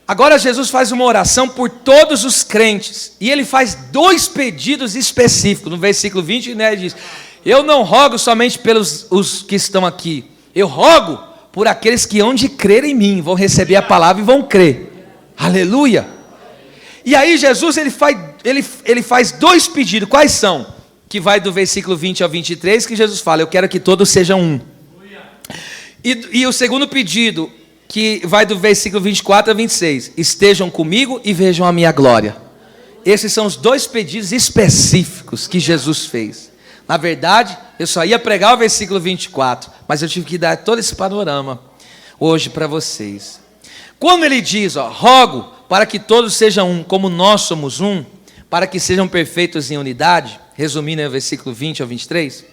Agora, Jesus faz uma oração por todos os crentes. E ele faz 2 pedidos específicos. No versículo 20, né, ele diz: eu não rogo somente pelos os que estão aqui. Eu rogo por aqueles que hão de crer em mim. Vão receber a palavra e vão crer. Aleluia. E aí Jesus ele faz 2 pedidos. Quais são? Que vai do versículo 20 ao 23, que Jesus fala: eu quero que todos sejam um. E o segundo pedido, que vai do versículo 24 a 26, estejam comigo e vejam a minha glória. Esses são os 2 pedidos específicos que Jesus fez. Na verdade, eu só ia pregar o versículo 24, mas eu tive que dar todo esse panorama hoje para vocês. Quando ele diz, rogo para que todos sejam um, como nós somos um, para que sejam perfeitos em unidade, resumindo o versículo 20 ao 23,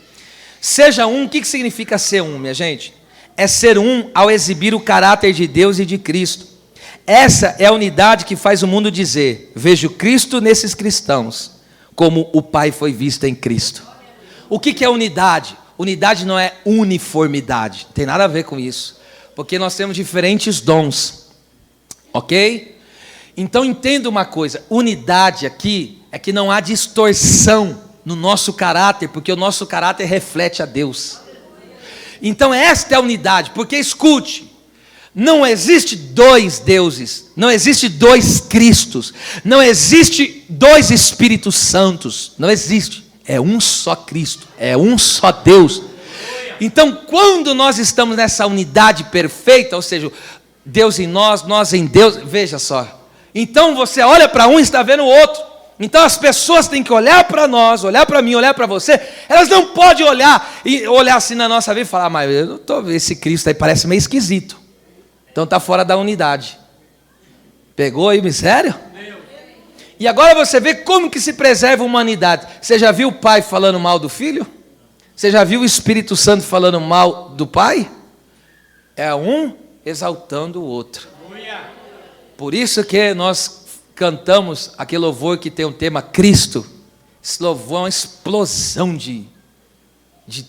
Seja um, o que significa ser um, minha gente? É ser um ao exibir o caráter de Deus e de Cristo. Essa é a unidade que faz o mundo dizer: vejo Cristo nesses cristãos, como o Pai foi visto em Cristo. O que é unidade? Unidade não é uniformidade, não tem nada a ver com isso, porque nós temos diferentes dons, ok? Então entenda uma coisa, unidade aqui é que não há distorção no nosso caráter, porque o nosso caráter reflete a Deus. Então esta é a unidade, porque escute, não existe dois deuses, não existe dois Cristos, não existe dois Espíritos Santos, não existe. É um só Cristo, é um só Deus. Então, quando nós estamos nessa unidade perfeita, ou seja, Deus em nós, nós em Deus, veja só. Então você olha para um e está vendo o outro. Então as pessoas têm que olhar para nós, olhar para mim, olhar para você. Elas não podem olhar e olhar assim na nossa vida e falar: mas eu não estou vendo esse Cristo aí, parece meio esquisito. Então está fora da unidade. Pegou aí, sério? E agora você vê como que se preserva a humanidade. Você já viu o pai falando mal do filho? Você já viu o Espírito Santo falando mal do pai? É um exaltando o outro. Por isso que nós cantamos aquele louvor que tem o tema Cristo. Esse louvor é uma explosão de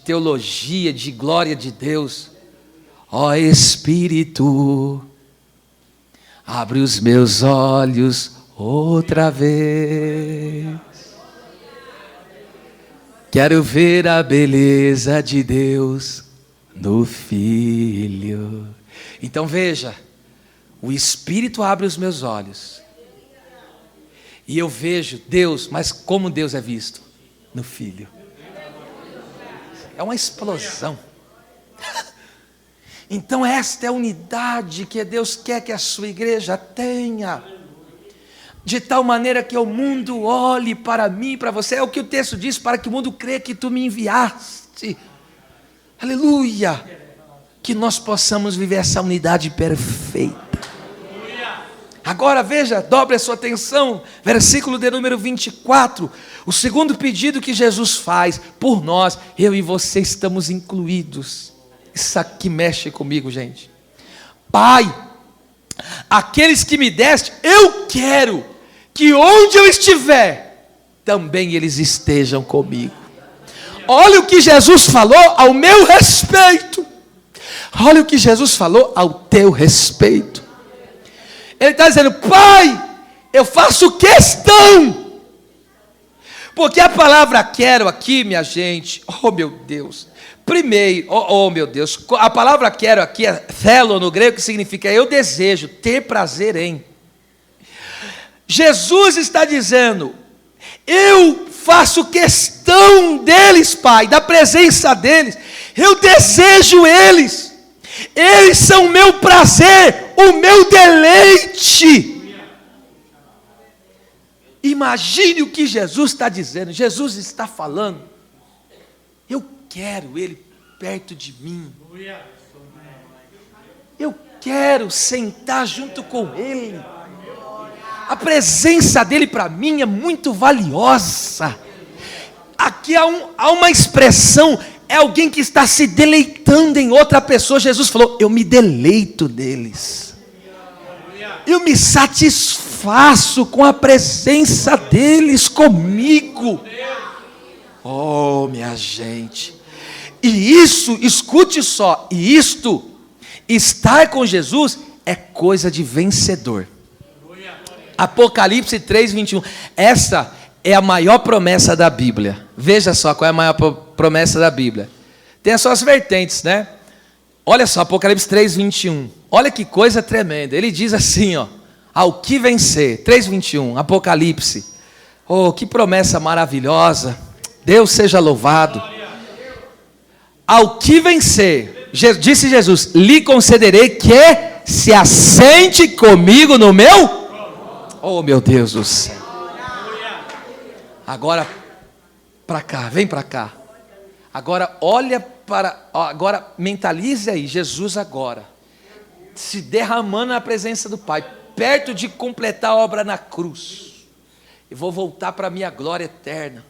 teologia, de glória de Deus. Ó Espírito, abre os meus olhos outra vez, quero ver a beleza de Deus no Filho. Então veja, o Espírito abre os meus olhos, e eu vejo Deus, mas como Deus é visto? No Filho. É uma explosão. Então esta é a unidade que Deus quer que a sua igreja tenha. De tal maneira que o mundo olhe para mim e para você. É o que o texto diz: para que o mundo creia que tu me enviaste. Aleluia. Que nós possamos viver essa unidade perfeita. Agora veja, dobre a sua atenção. Versículo de número 24. O segundo pedido que Jesus faz por nós. Eu e você estamos incluídos. Isso aqui mexe comigo, gente. Pai, aqueles que me deste, eu quero que onde eu estiver, também eles estejam comigo. Olha o que Jesus falou ao meu respeito. Olha o que Jesus falou ao teu respeito. Ele está dizendo: Pai, eu faço questão. Porque a palavra quero aqui, minha gente, oh meu Deus. Primeiro, oh meu Deus, a palavra quero aqui é θέλω no grego, que significa eu desejo, ter prazer em. Jesus está dizendo: eu faço questão deles, Pai, da presença deles, eu desejo eles, eles são o meu prazer, o meu deleite. Imagine o que Jesus está dizendo. Jesus está falando: eu quero ele perto de mim, eu quero sentar junto com ele. A presença dele para mim é muito valiosa. Aqui há uma expressão, é alguém que está se deleitando em outra pessoa. Jesus falou: eu me deleito neles, eu me satisfaço com a presença deles comigo. Oh, minha gente, e isso, escute só, e isto, estar com Jesus é coisa de vencedor. Apocalipse 3:21, essa é a maior promessa da Bíblia. Veja só qual é a maior promessa da Bíblia. Tem as suas vertentes, né? Olha só, Apocalipse 3:21, olha que coisa tremenda. Ele diz assim, ó: ao que vencer, 3:21, Apocalipse. Oh, que promessa maravilhosa. Deus seja louvado. Ao que vencer, disse Jesus, lhe concederei que se assente comigo no meu... Oh, meu Deus do céu. Agora, para cá, vem para cá. Agora, olha para... Agora, mentalize aí, Jesus agora, se derramando na presença do Pai, perto de completar a obra na cruz. Eu vou voltar para a minha glória eterna.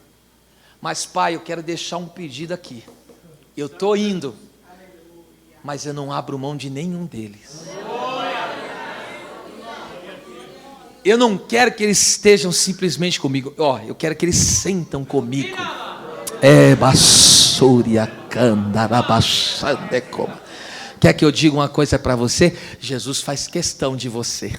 Mas, Pai, eu quero deixar um pedido aqui. Eu estou indo, mas eu não abro mão de nenhum deles. Eu não quero que eles estejam simplesmente comigo. Eu quero que eles sentam comigo. Quer que eu diga uma coisa para você? Jesus faz questão de você.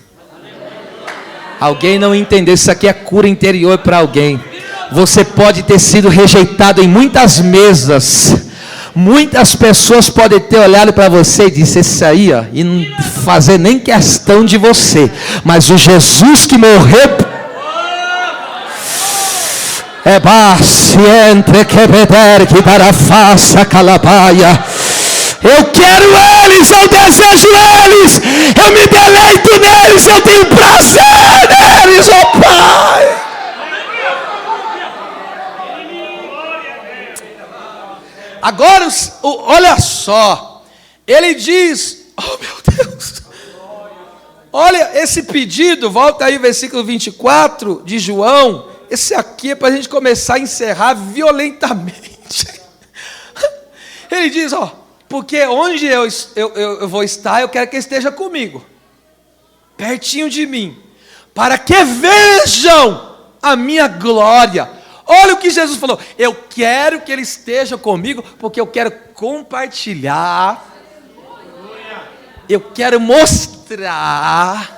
Alguém não entendeu? Isso aqui é cura interior para alguém. Você pode ter sido rejeitado em muitas mesas. Muitas pessoas podem ter olhado para você e disse: esse aí, e não fazer nem questão de você. Mas o Jesus que morreu paciente que peder que para faça calabaia. Eu quero eles, eu desejo eles, eu me deleito neles, eu tenho prazer neles, Pai. Agora, olha só, ele diz, meu Deus, olha esse pedido, volta aí versículo 24 de João, esse aqui é para a gente começar a encerrar violentamente. Ele diz, porque onde eu vou estar, eu quero que ele esteja comigo, pertinho de mim, para que vejam a minha glória. Olha o que Jesus falou, eu quero que ele esteja comigo, porque eu quero compartilhar, eu quero mostrar,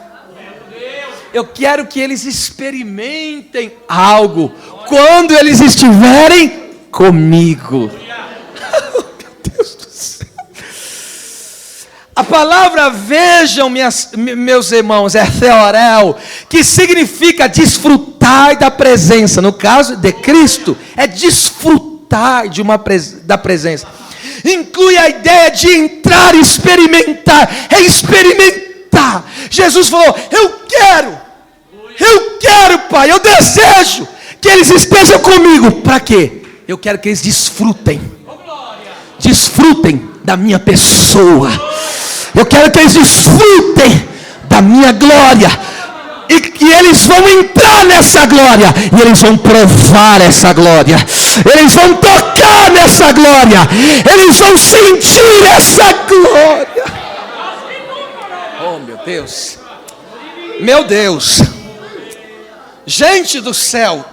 eu quero que eles experimentem algo, quando eles estiverem comigo. Meu Deus do céu. A palavra vejam, meus irmãos, é theorel, que significa desfrutar da presença. No caso de Cristo, é desfrutar da presença. Inclui a ideia de entrar e experimentar. É experimentar. Jesus falou, eu quero, Pai, eu desejo que eles estejam comigo. Para quê? Eu quero que eles desfrutem da minha pessoa. Eu quero que eles desfrutem da minha glória. E eles vão entrar nessa glória. E eles vão provar essa glória. Eles vão tocar nessa glória. Eles vão sentir essa glória. Oh, meu Deus. Meu Deus. Gente do céu.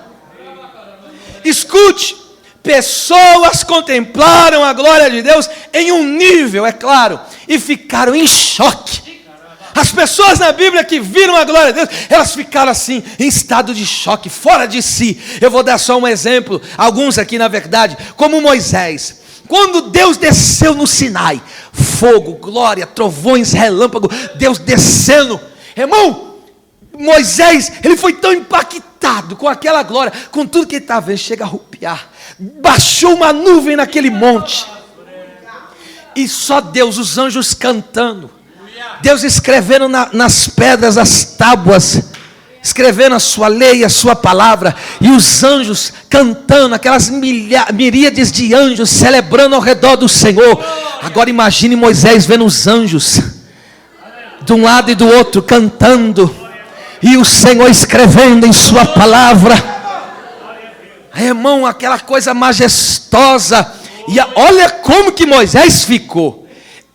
Escute. Pessoas contemplaram a glória de Deus em um nível, é claro, e ficaram em choque. As pessoas na Bíblia que viram a glória de Deus, elas ficaram assim, em estado de choque, fora de si. Eu vou dar só um exemplo, alguns aqui na verdade, como Moisés. Quando Deus desceu no Sinai, fogo, glória, trovões, relâmpago, Deus descendo. Irmão, Moisés, ele foi tão impactado com aquela glória, com tudo que ele estava vendo, chega a arrepiar. Baixou uma nuvem naquele monte. E só Deus, os anjos cantando. Deus escrevendo nas pedras as tábuas, escrevendo a sua lei, a sua palavra. E os anjos cantando, aquelas miríades de anjos celebrando ao redor do Senhor. Agora imagine Moisés vendo os anjos de um lado e do outro cantando, e o Senhor escrevendo em sua palavra. Irmão, aquela coisa majestosa. E olha como que Moisés ficou.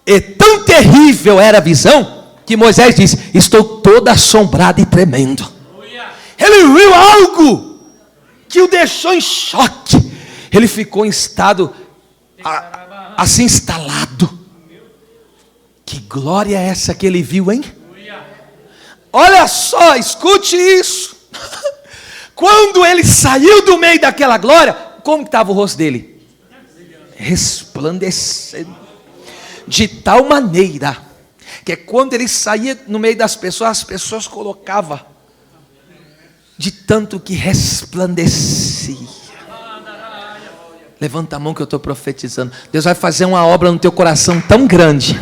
E tão terrível era a visão, que Moisés disse, estou todo assombrado e tremendo. Ele viu algo que o deixou em choque. Ele ficou em estado assim instalado. Que glória é essa que ele viu, hein? Olha só, escute isso. Quando ele saiu do meio daquela glória, como estava o rosto dele? Resplandecendo. De tal maneira que quando ele saía no meio das pessoas, as pessoas colocavam de tanto que resplandecia. Levanta a mão que eu estou profetizando. Deus vai fazer uma obra no teu coração tão grande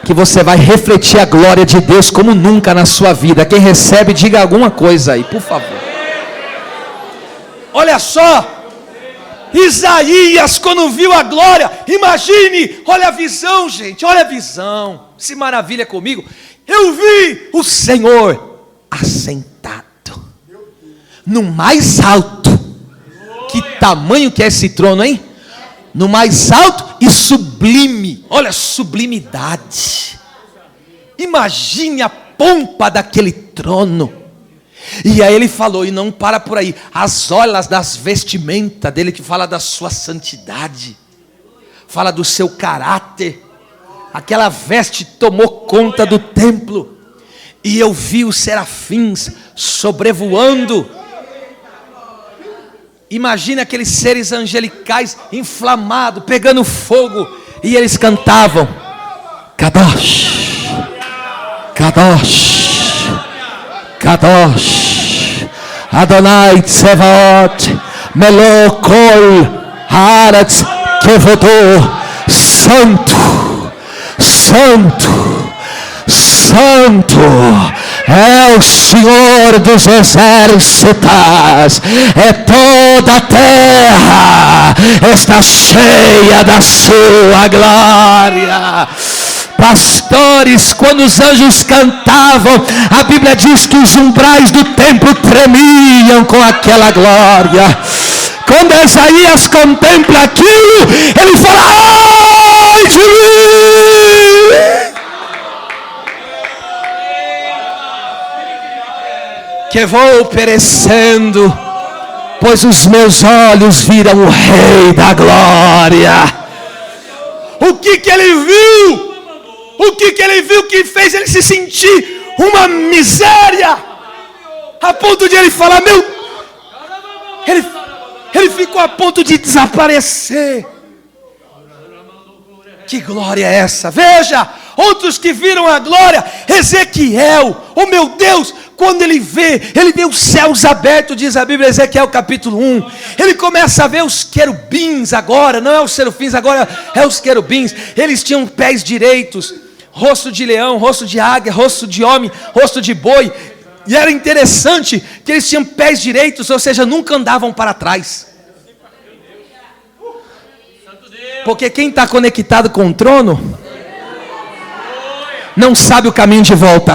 que você vai refletir a glória de Deus como nunca na sua vida. Quem recebe, diga alguma coisa aí, por favor. Olha só, Isaías, quando viu a glória, imagine, olha a visão, gente, olha a visão, se maravilha comigo. Eu vi o Senhor assentado no mais alto. Que tamanho que é esse trono, hein? no mais alto e sublime. Olha, sublimidade. Imagine a pompa daquele trono. E aí ele falou, e não para por aí, as orlas das vestimentas dele, que fala da sua santidade, fala do seu caráter. Aquela veste tomou conta do templo. E eu vi os serafins sobrevoando. Imagina aqueles seres angelicais inflamados, pegando fogo. E eles cantavam: Kadosh, Kadosh, Kadosh, Adonai Tsevaot, Melokol, Haaretz, Kevodô. Santo, Santo, Santo é o Senhor dos exércitos, é toda a terra está cheia da sua glória. Pastores, quando os anjos cantavam, a Bíblia diz que os umbrais do templo tremiam com aquela glória. Quando Isaías contempla aquilo, ele fala: ai de mim! Que vou perecendo, pois os meus olhos viram o Rei da Glória. O que ele viu? O que ele viu que fez ele se sentir uma miséria? A ponto de ele falar: meu... Ele ficou a ponto de desaparecer. Que glória é essa? Veja, outros que viram a glória. Ezequiel, oh meu Deus, quando ele vê os céus abertos, diz a Bíblia, Ezequiel capítulo 1. Ele começa a ver os querubins agora, não é os serafins, agora é os querubins. Eles tinham pés direitos, rosto de leão, rosto de águia, rosto de homem, rosto de boi. E era interessante que eles tinham pés direitos, ou seja, nunca andavam para trás. Porque quem está conectado com o trono não sabe o caminho de volta.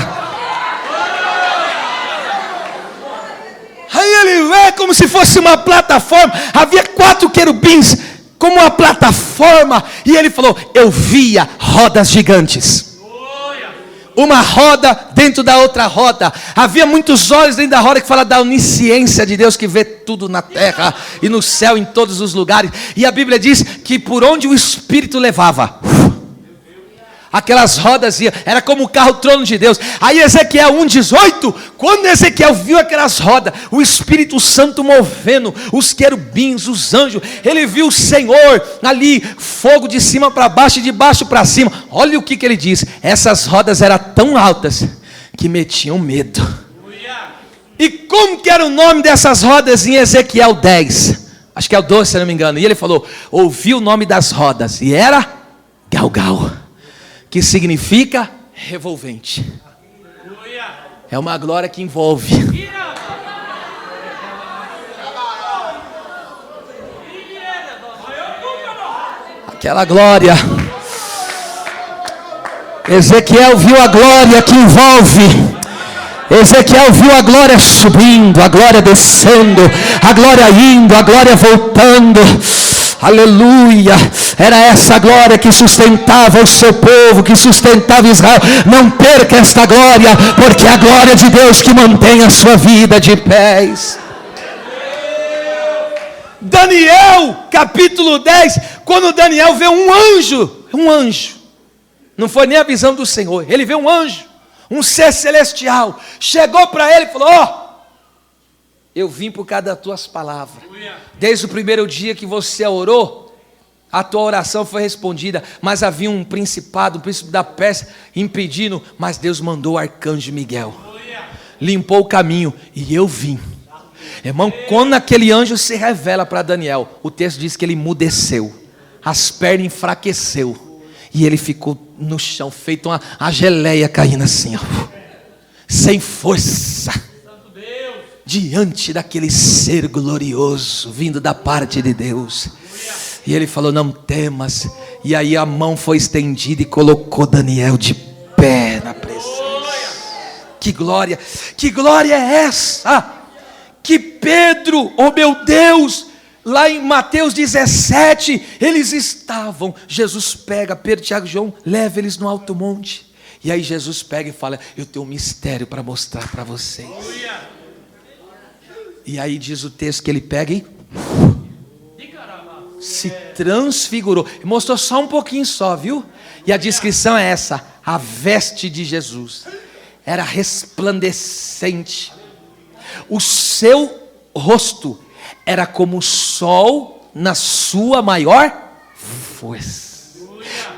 Aí ele vê como se fosse uma plataforma. Havia 4 querubins como uma plataforma. E ele falou: eu via rodas gigantes. Uma roda dentro da outra roda. Havia muitos olhos dentro da roda, que fala da onisciência de Deus, que vê tudo na terra e no céu, em todos os lugares. E a Bíblia diz que por onde o Espírito levava, aquelas rodas iam, era como o carro trono de Deus. Aí Ezequiel 1,18, quando Ezequiel viu aquelas rodas, o Espírito Santo movendo, os querubins, os anjos, ele viu o Senhor ali, fogo de cima para baixo e de baixo para cima. Olha o que ele diz: essas rodas eram tão altas que metiam medo. E como que era o nome dessas rodas em Ezequiel 10? Acho que é o 12, se não me engano. E ele falou, ouvi o nome das rodas, e era Galgal, que significa revolvente. É uma glória que envolve. Aquela glória. Ezequiel viu a glória que envolve. Ezequiel viu a glória subindo, a glória descendo, a glória indo, a glória voltando. Aleluia, era essa glória que sustentava o seu povo, que sustentava Israel. Não perca esta glória, porque é a glória de Deus que mantém a sua vida de pés. Daniel, capítulo 10, quando Daniel vê um anjo, não foi nem a visão do Senhor, ele vê um anjo, um ser celestial, chegou para ele e falou, eu vim por causa das tuas palavras. Desde o primeiro dia que você orou, a tua oração foi respondida. Mas havia um príncipe da Pérsia impedindo. Mas Deus mandou o arcanjo Miguel. Limpou o caminho e eu vim. Irmão, quando aquele anjo se revela para Daniel, o texto diz que ele emudeceu. As pernas enfraqueceu. E ele ficou no chão, feito uma geleia caindo assim, sem força. Diante daquele ser glorioso, vindo da parte de Deus. E ele falou, não temas. E aí a mão foi estendida e colocou Daniel de pé na presença. Que glória é essa? Que Pedro, oh meu Deus, Lá em Mateus 17, eles estavam, Jesus pega Pedro, Tiago e João, leva eles no alto monte. E aí Jesus pega e fala: eu tenho um mistério para mostrar para vocês. E aí diz o texto que ele pega e se transfigurou. Mostrou só um pouquinho só, viu? E a descrição é essa: a veste de Jesus era resplandecente. O seu rosto era como o sol na sua maior força.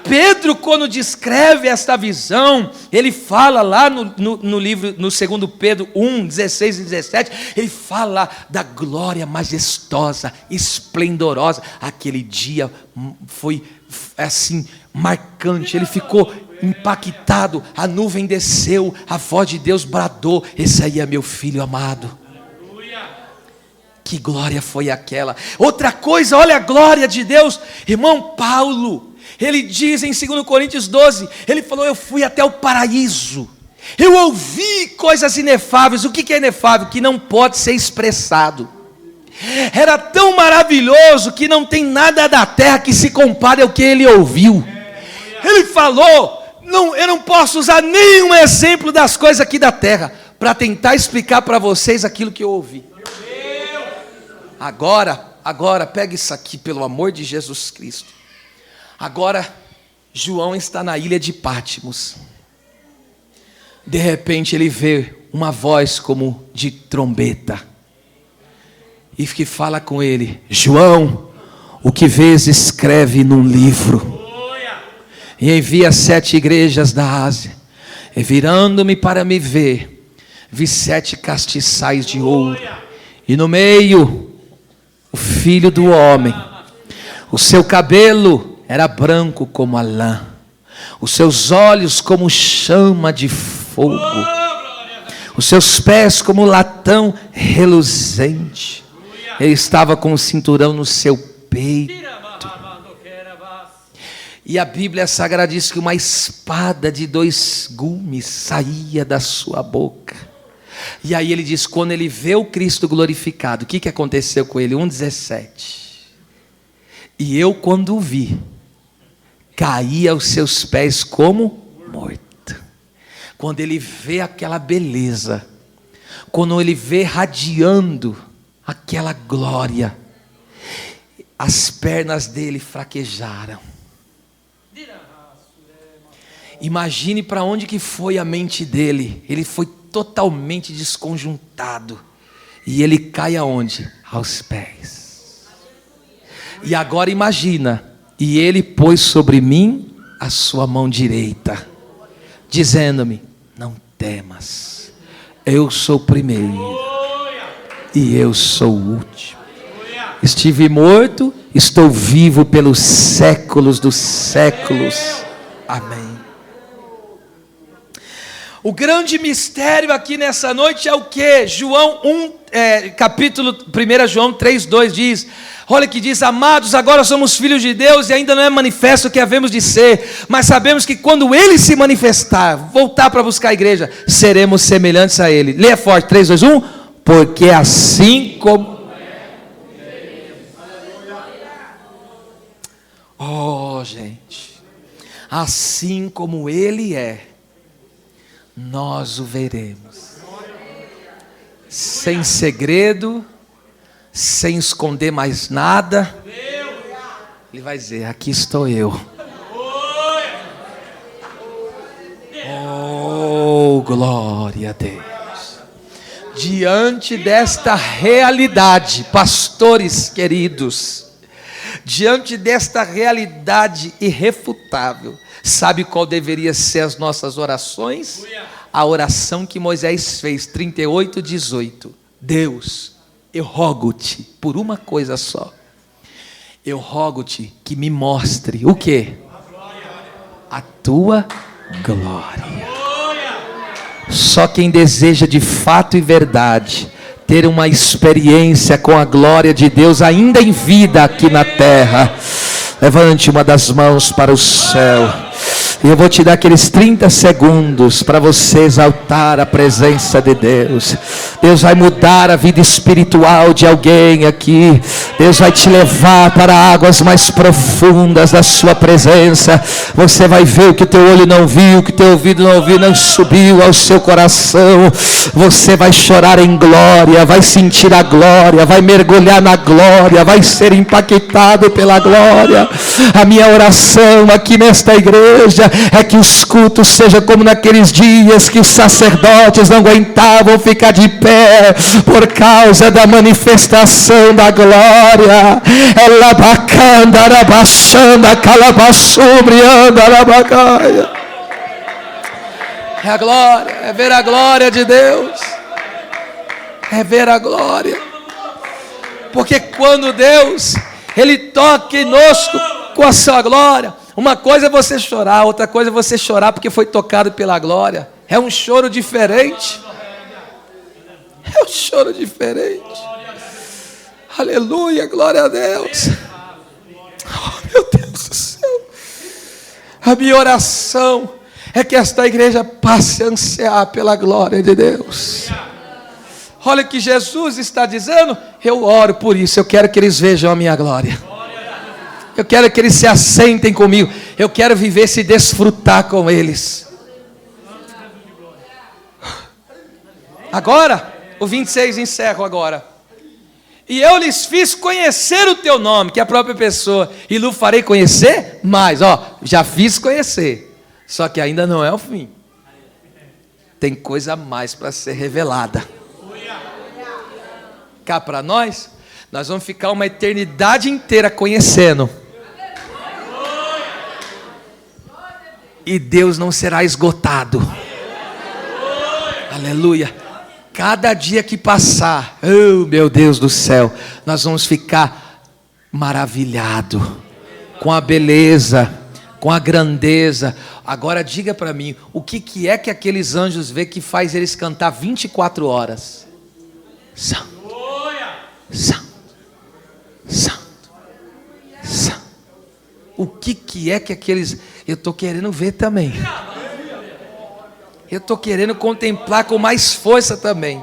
Pedro, quando descreve esta visão, ele fala lá no livro, no 2 Pedro 1, 16 e 17, ele fala da glória majestosa, esplendorosa. Aquele dia foi assim, marcante, ele ficou impactado, a nuvem desceu, a voz de Deus bradou: esse aí é meu filho amado. Que glória foi aquela? Outra coisa, olha a glória de Deus. Irmão Paulo, ele diz em 2 Coríntios 12, ele falou: eu fui até o paraíso, eu ouvi coisas inefáveis. O que é inefável? Que não pode ser expressado. Era tão maravilhoso que não tem nada da terra que se compare ao que ele ouviu. Ele falou: não, eu não posso usar nenhum exemplo das coisas aqui da terra para tentar explicar para vocês aquilo que eu ouvi. Agora, pega isso aqui, pelo amor de Jesus Cristo. Agora, João está na ilha de Patmos. De repente ele vê uma voz como de trombeta, e que fala com ele: João, o que vês escreve num livro, e envia 7 igrejas da Ásia. E virando-me para me ver, vi 7 castiçais de ouro, e no meio o Filho do Homem. O seu cabelo era branco como a lã, os seus olhos como chama de fogo, os seus pés como latão reluzente. Ele estava com um cinturão no seu peito, e a Bíblia Sagrada diz que uma espada de 2 gumes saía da sua boca. E aí ele diz: quando ele vê o Cristo glorificado, o que aconteceu com ele? 1,17. E eu, quando o vi, caí aos seus pés como morto. Quando ele vê aquela beleza, quando ele vê radiando aquela glória, as pernas dele fraquejaram. Imagine para onde que foi a mente dele. Ele foi totalmente desconjuntado, e ele cai aonde? Aos pés. E agora imagina: e ele pôs sobre mim a sua mão direita, dizendo-me: não temas, eu sou o primeiro e eu sou o último. Estive morto, estou vivo pelos séculos dos séculos. Amém. O grande mistério aqui nessa noite é o que? João 1, capítulo 1 João 3,2 diz: olha que diz: amados, agora somos filhos de Deus, e ainda não é manifesto o que havemos de ser, mas sabemos que quando Ele se manifestar, voltar para buscar a igreja, seremos semelhantes a Ele. Leia forte, 3, 2, 1. Porque assim como... Oh, gente, assim como Ele é, nós o veremos, sem segredo, sem esconder mais nada. Ele vai dizer: aqui estou eu. Oh, glória a Deus. Diante desta realidade, pastores queridos, diante desta realidade irrefutável, sabe qual deveria ser as nossas orações? A oração que Moisés fez, 38:18. Deus, eu rogo-te por uma coisa só. Eu rogo-te que me mostre o quê? A tua glória. Só quem deseja de fato e verdade ter uma experiência com a glória de Deus ainda em vida aqui na terra, levante uma das mãos para o céu. E eu vou te dar aqueles 30 segundos para você exaltar a presença de Deus. Deus vai mudar a vida espiritual de alguém aqui. Deus vai te levar para águas mais profundas da sua presença. Você vai ver o que o teu olho não viu, o que o teu ouvido não ouviu, não subiu ao seu coração. Você vai chorar em glória, vai sentir a glória, vai mergulhar na glória, vai ser impactado pela glória. A minha oração aqui nesta igreja é que os cultos sejam como naqueles dias que os sacerdotes não aguentavam ficar de pé por causa da manifestação da glória. Ela bacana, arabaxanda, calabassubrianda, arabacaia. É a glória, é ver a glória de Deus. É ver a glória. Porque quando Deus, Ele toca em nós com a sua glória, uma coisa é você chorar, outra coisa é você chorar porque foi tocado pela glória. É um choro diferente. É um choro diferente. Aleluia, glória a Deus. Oh, meu Deus do céu. A minha oração é que esta igreja passe a ansiar pela glória de Deus. Olha o que Jesus está dizendo. Eu oro por isso, eu quero que eles vejam a minha glória. Eu quero que eles se assentem comigo. Eu quero viver e desfrutar com eles. Agora, o 26 encerro agora. E eu lhes fiz conhecer o teu nome, que é a própria pessoa, e lhe farei conhecer mais. Já fiz conhecer, só que ainda não é o fim. Tem coisa a mais para ser revelada. Cá para nós vamos ficar uma eternidade inteira conhecendo. E Deus não será esgotado. Aleluia. Cada dia que passar, oh meu Deus do céu, nós vamos ficar maravilhados com a beleza, com a grandeza. Agora diga para mim, o que é que aqueles anjos vê que faz eles cantar 24 horas? Santo, Santo, Santo, Santo. O que é que aqueles... Eu estou querendo ver também. Eu estou querendo contemplar com mais força também.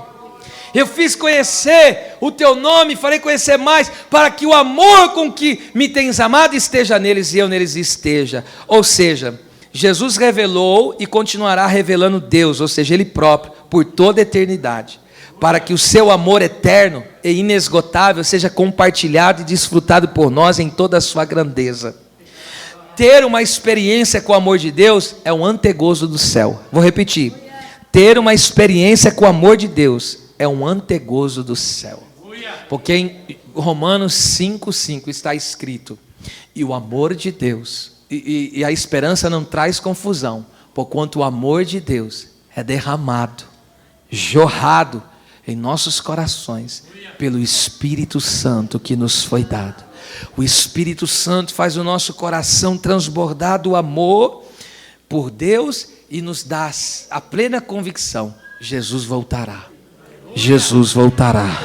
Eu fiz conhecer o teu nome, farei conhecer mais, para que o amor com que me tens amado esteja neles e eu neles esteja. Ou seja, Jesus revelou e continuará revelando Deus, ou seja, Ele próprio, por toda a eternidade, para que o seu amor eterno e inesgotável seja compartilhado e desfrutado por nós em toda a sua grandeza. Ter uma experiência com o amor de Deus é um antegozo do céu. Vou repetir. Ter uma experiência com o amor de Deus é um antegozo do céu. Porque em Romanos 5:5 está escrito: e o amor de Deus, e a esperança não traz confusão, porquanto o amor de Deus é derramado, jorrado em nossos corações pelo Espírito Santo que nos foi dado. O Espírito Santo faz o nosso coração transbordar do amor por Deus e nos dá a plena convicção: Jesus voltará. Jesus voltará.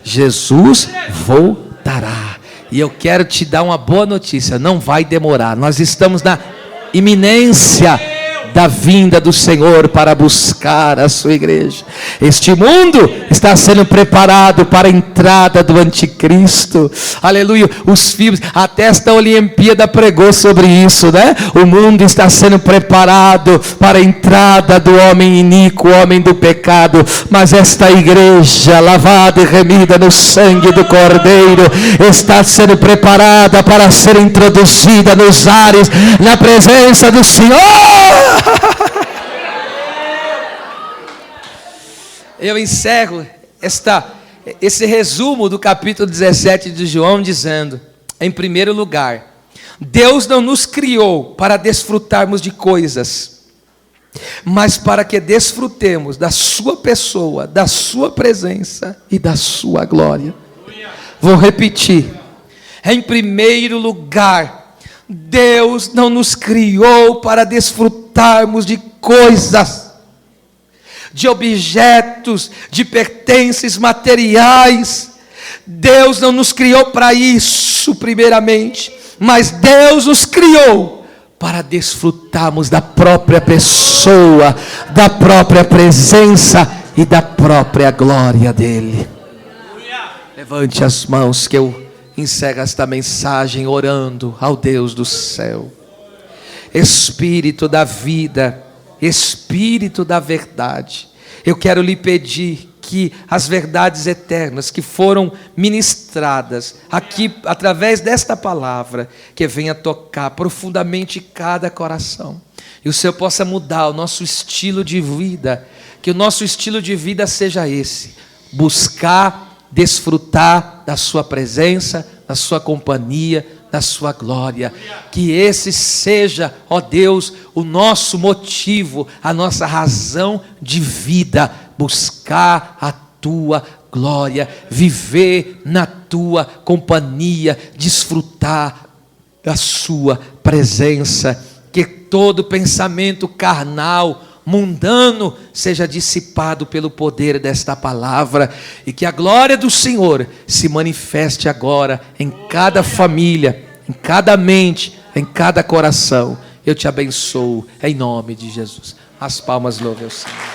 Jesus voltará. E eu quero te dar uma boa notícia: não vai demorar. Nós estamos na iminência da vinda do Senhor para buscar a sua igreja. Este mundo está sendo preparado para a entrada do anticristo. Aleluia. Os filmes, até esta Olimpíada pregou sobre isso, né? O mundo está sendo preparado para a entrada do homem iníquo, o homem do pecado. Mas esta igreja, lavada e remida no sangue do Cordeiro, está sendo preparada para ser introduzida nos ares, na presença do Senhor. Eu encerro esse resumo do capítulo 17 de João dizendo: em primeiro lugar, Deus não nos criou para desfrutarmos de coisas, mas para que desfrutemos da sua pessoa, da sua presença e da sua glória. Vou repetir. Em primeiro lugar, Deus não nos criou para desfrutarmos de coisas, de objetos, de pertences materiais. Deus não nos criou para isso, primeiramente, mas Deus nos criou para desfrutarmos da própria pessoa, da própria presença e da própria glória dele. Levante as mãos que eu encerra esta mensagem orando ao Deus do céu. Espírito da vida, Espírito da verdade, eu quero lhe pedir que as verdades eternas que foram ministradas aqui através desta palavra, que venha tocar profundamente cada coração, e o Senhor possa mudar o nosso estilo de vida, que o nosso estilo de vida seja esse: buscar, desfrutar da sua presença, da sua companhia, da sua glória. Que esse seja, ó Deus, o nosso motivo, a nossa razão de vida: buscar a tua glória, viver na tua companhia, desfrutar da sua presença. Que todo pensamento carnal, mundano, seja dissipado pelo poder desta palavra, e que a glória do Senhor se manifeste agora em cada família, em cada mente, em cada coração. Eu te abençoo em nome de Jesus. As palmas louvem ao Senhor.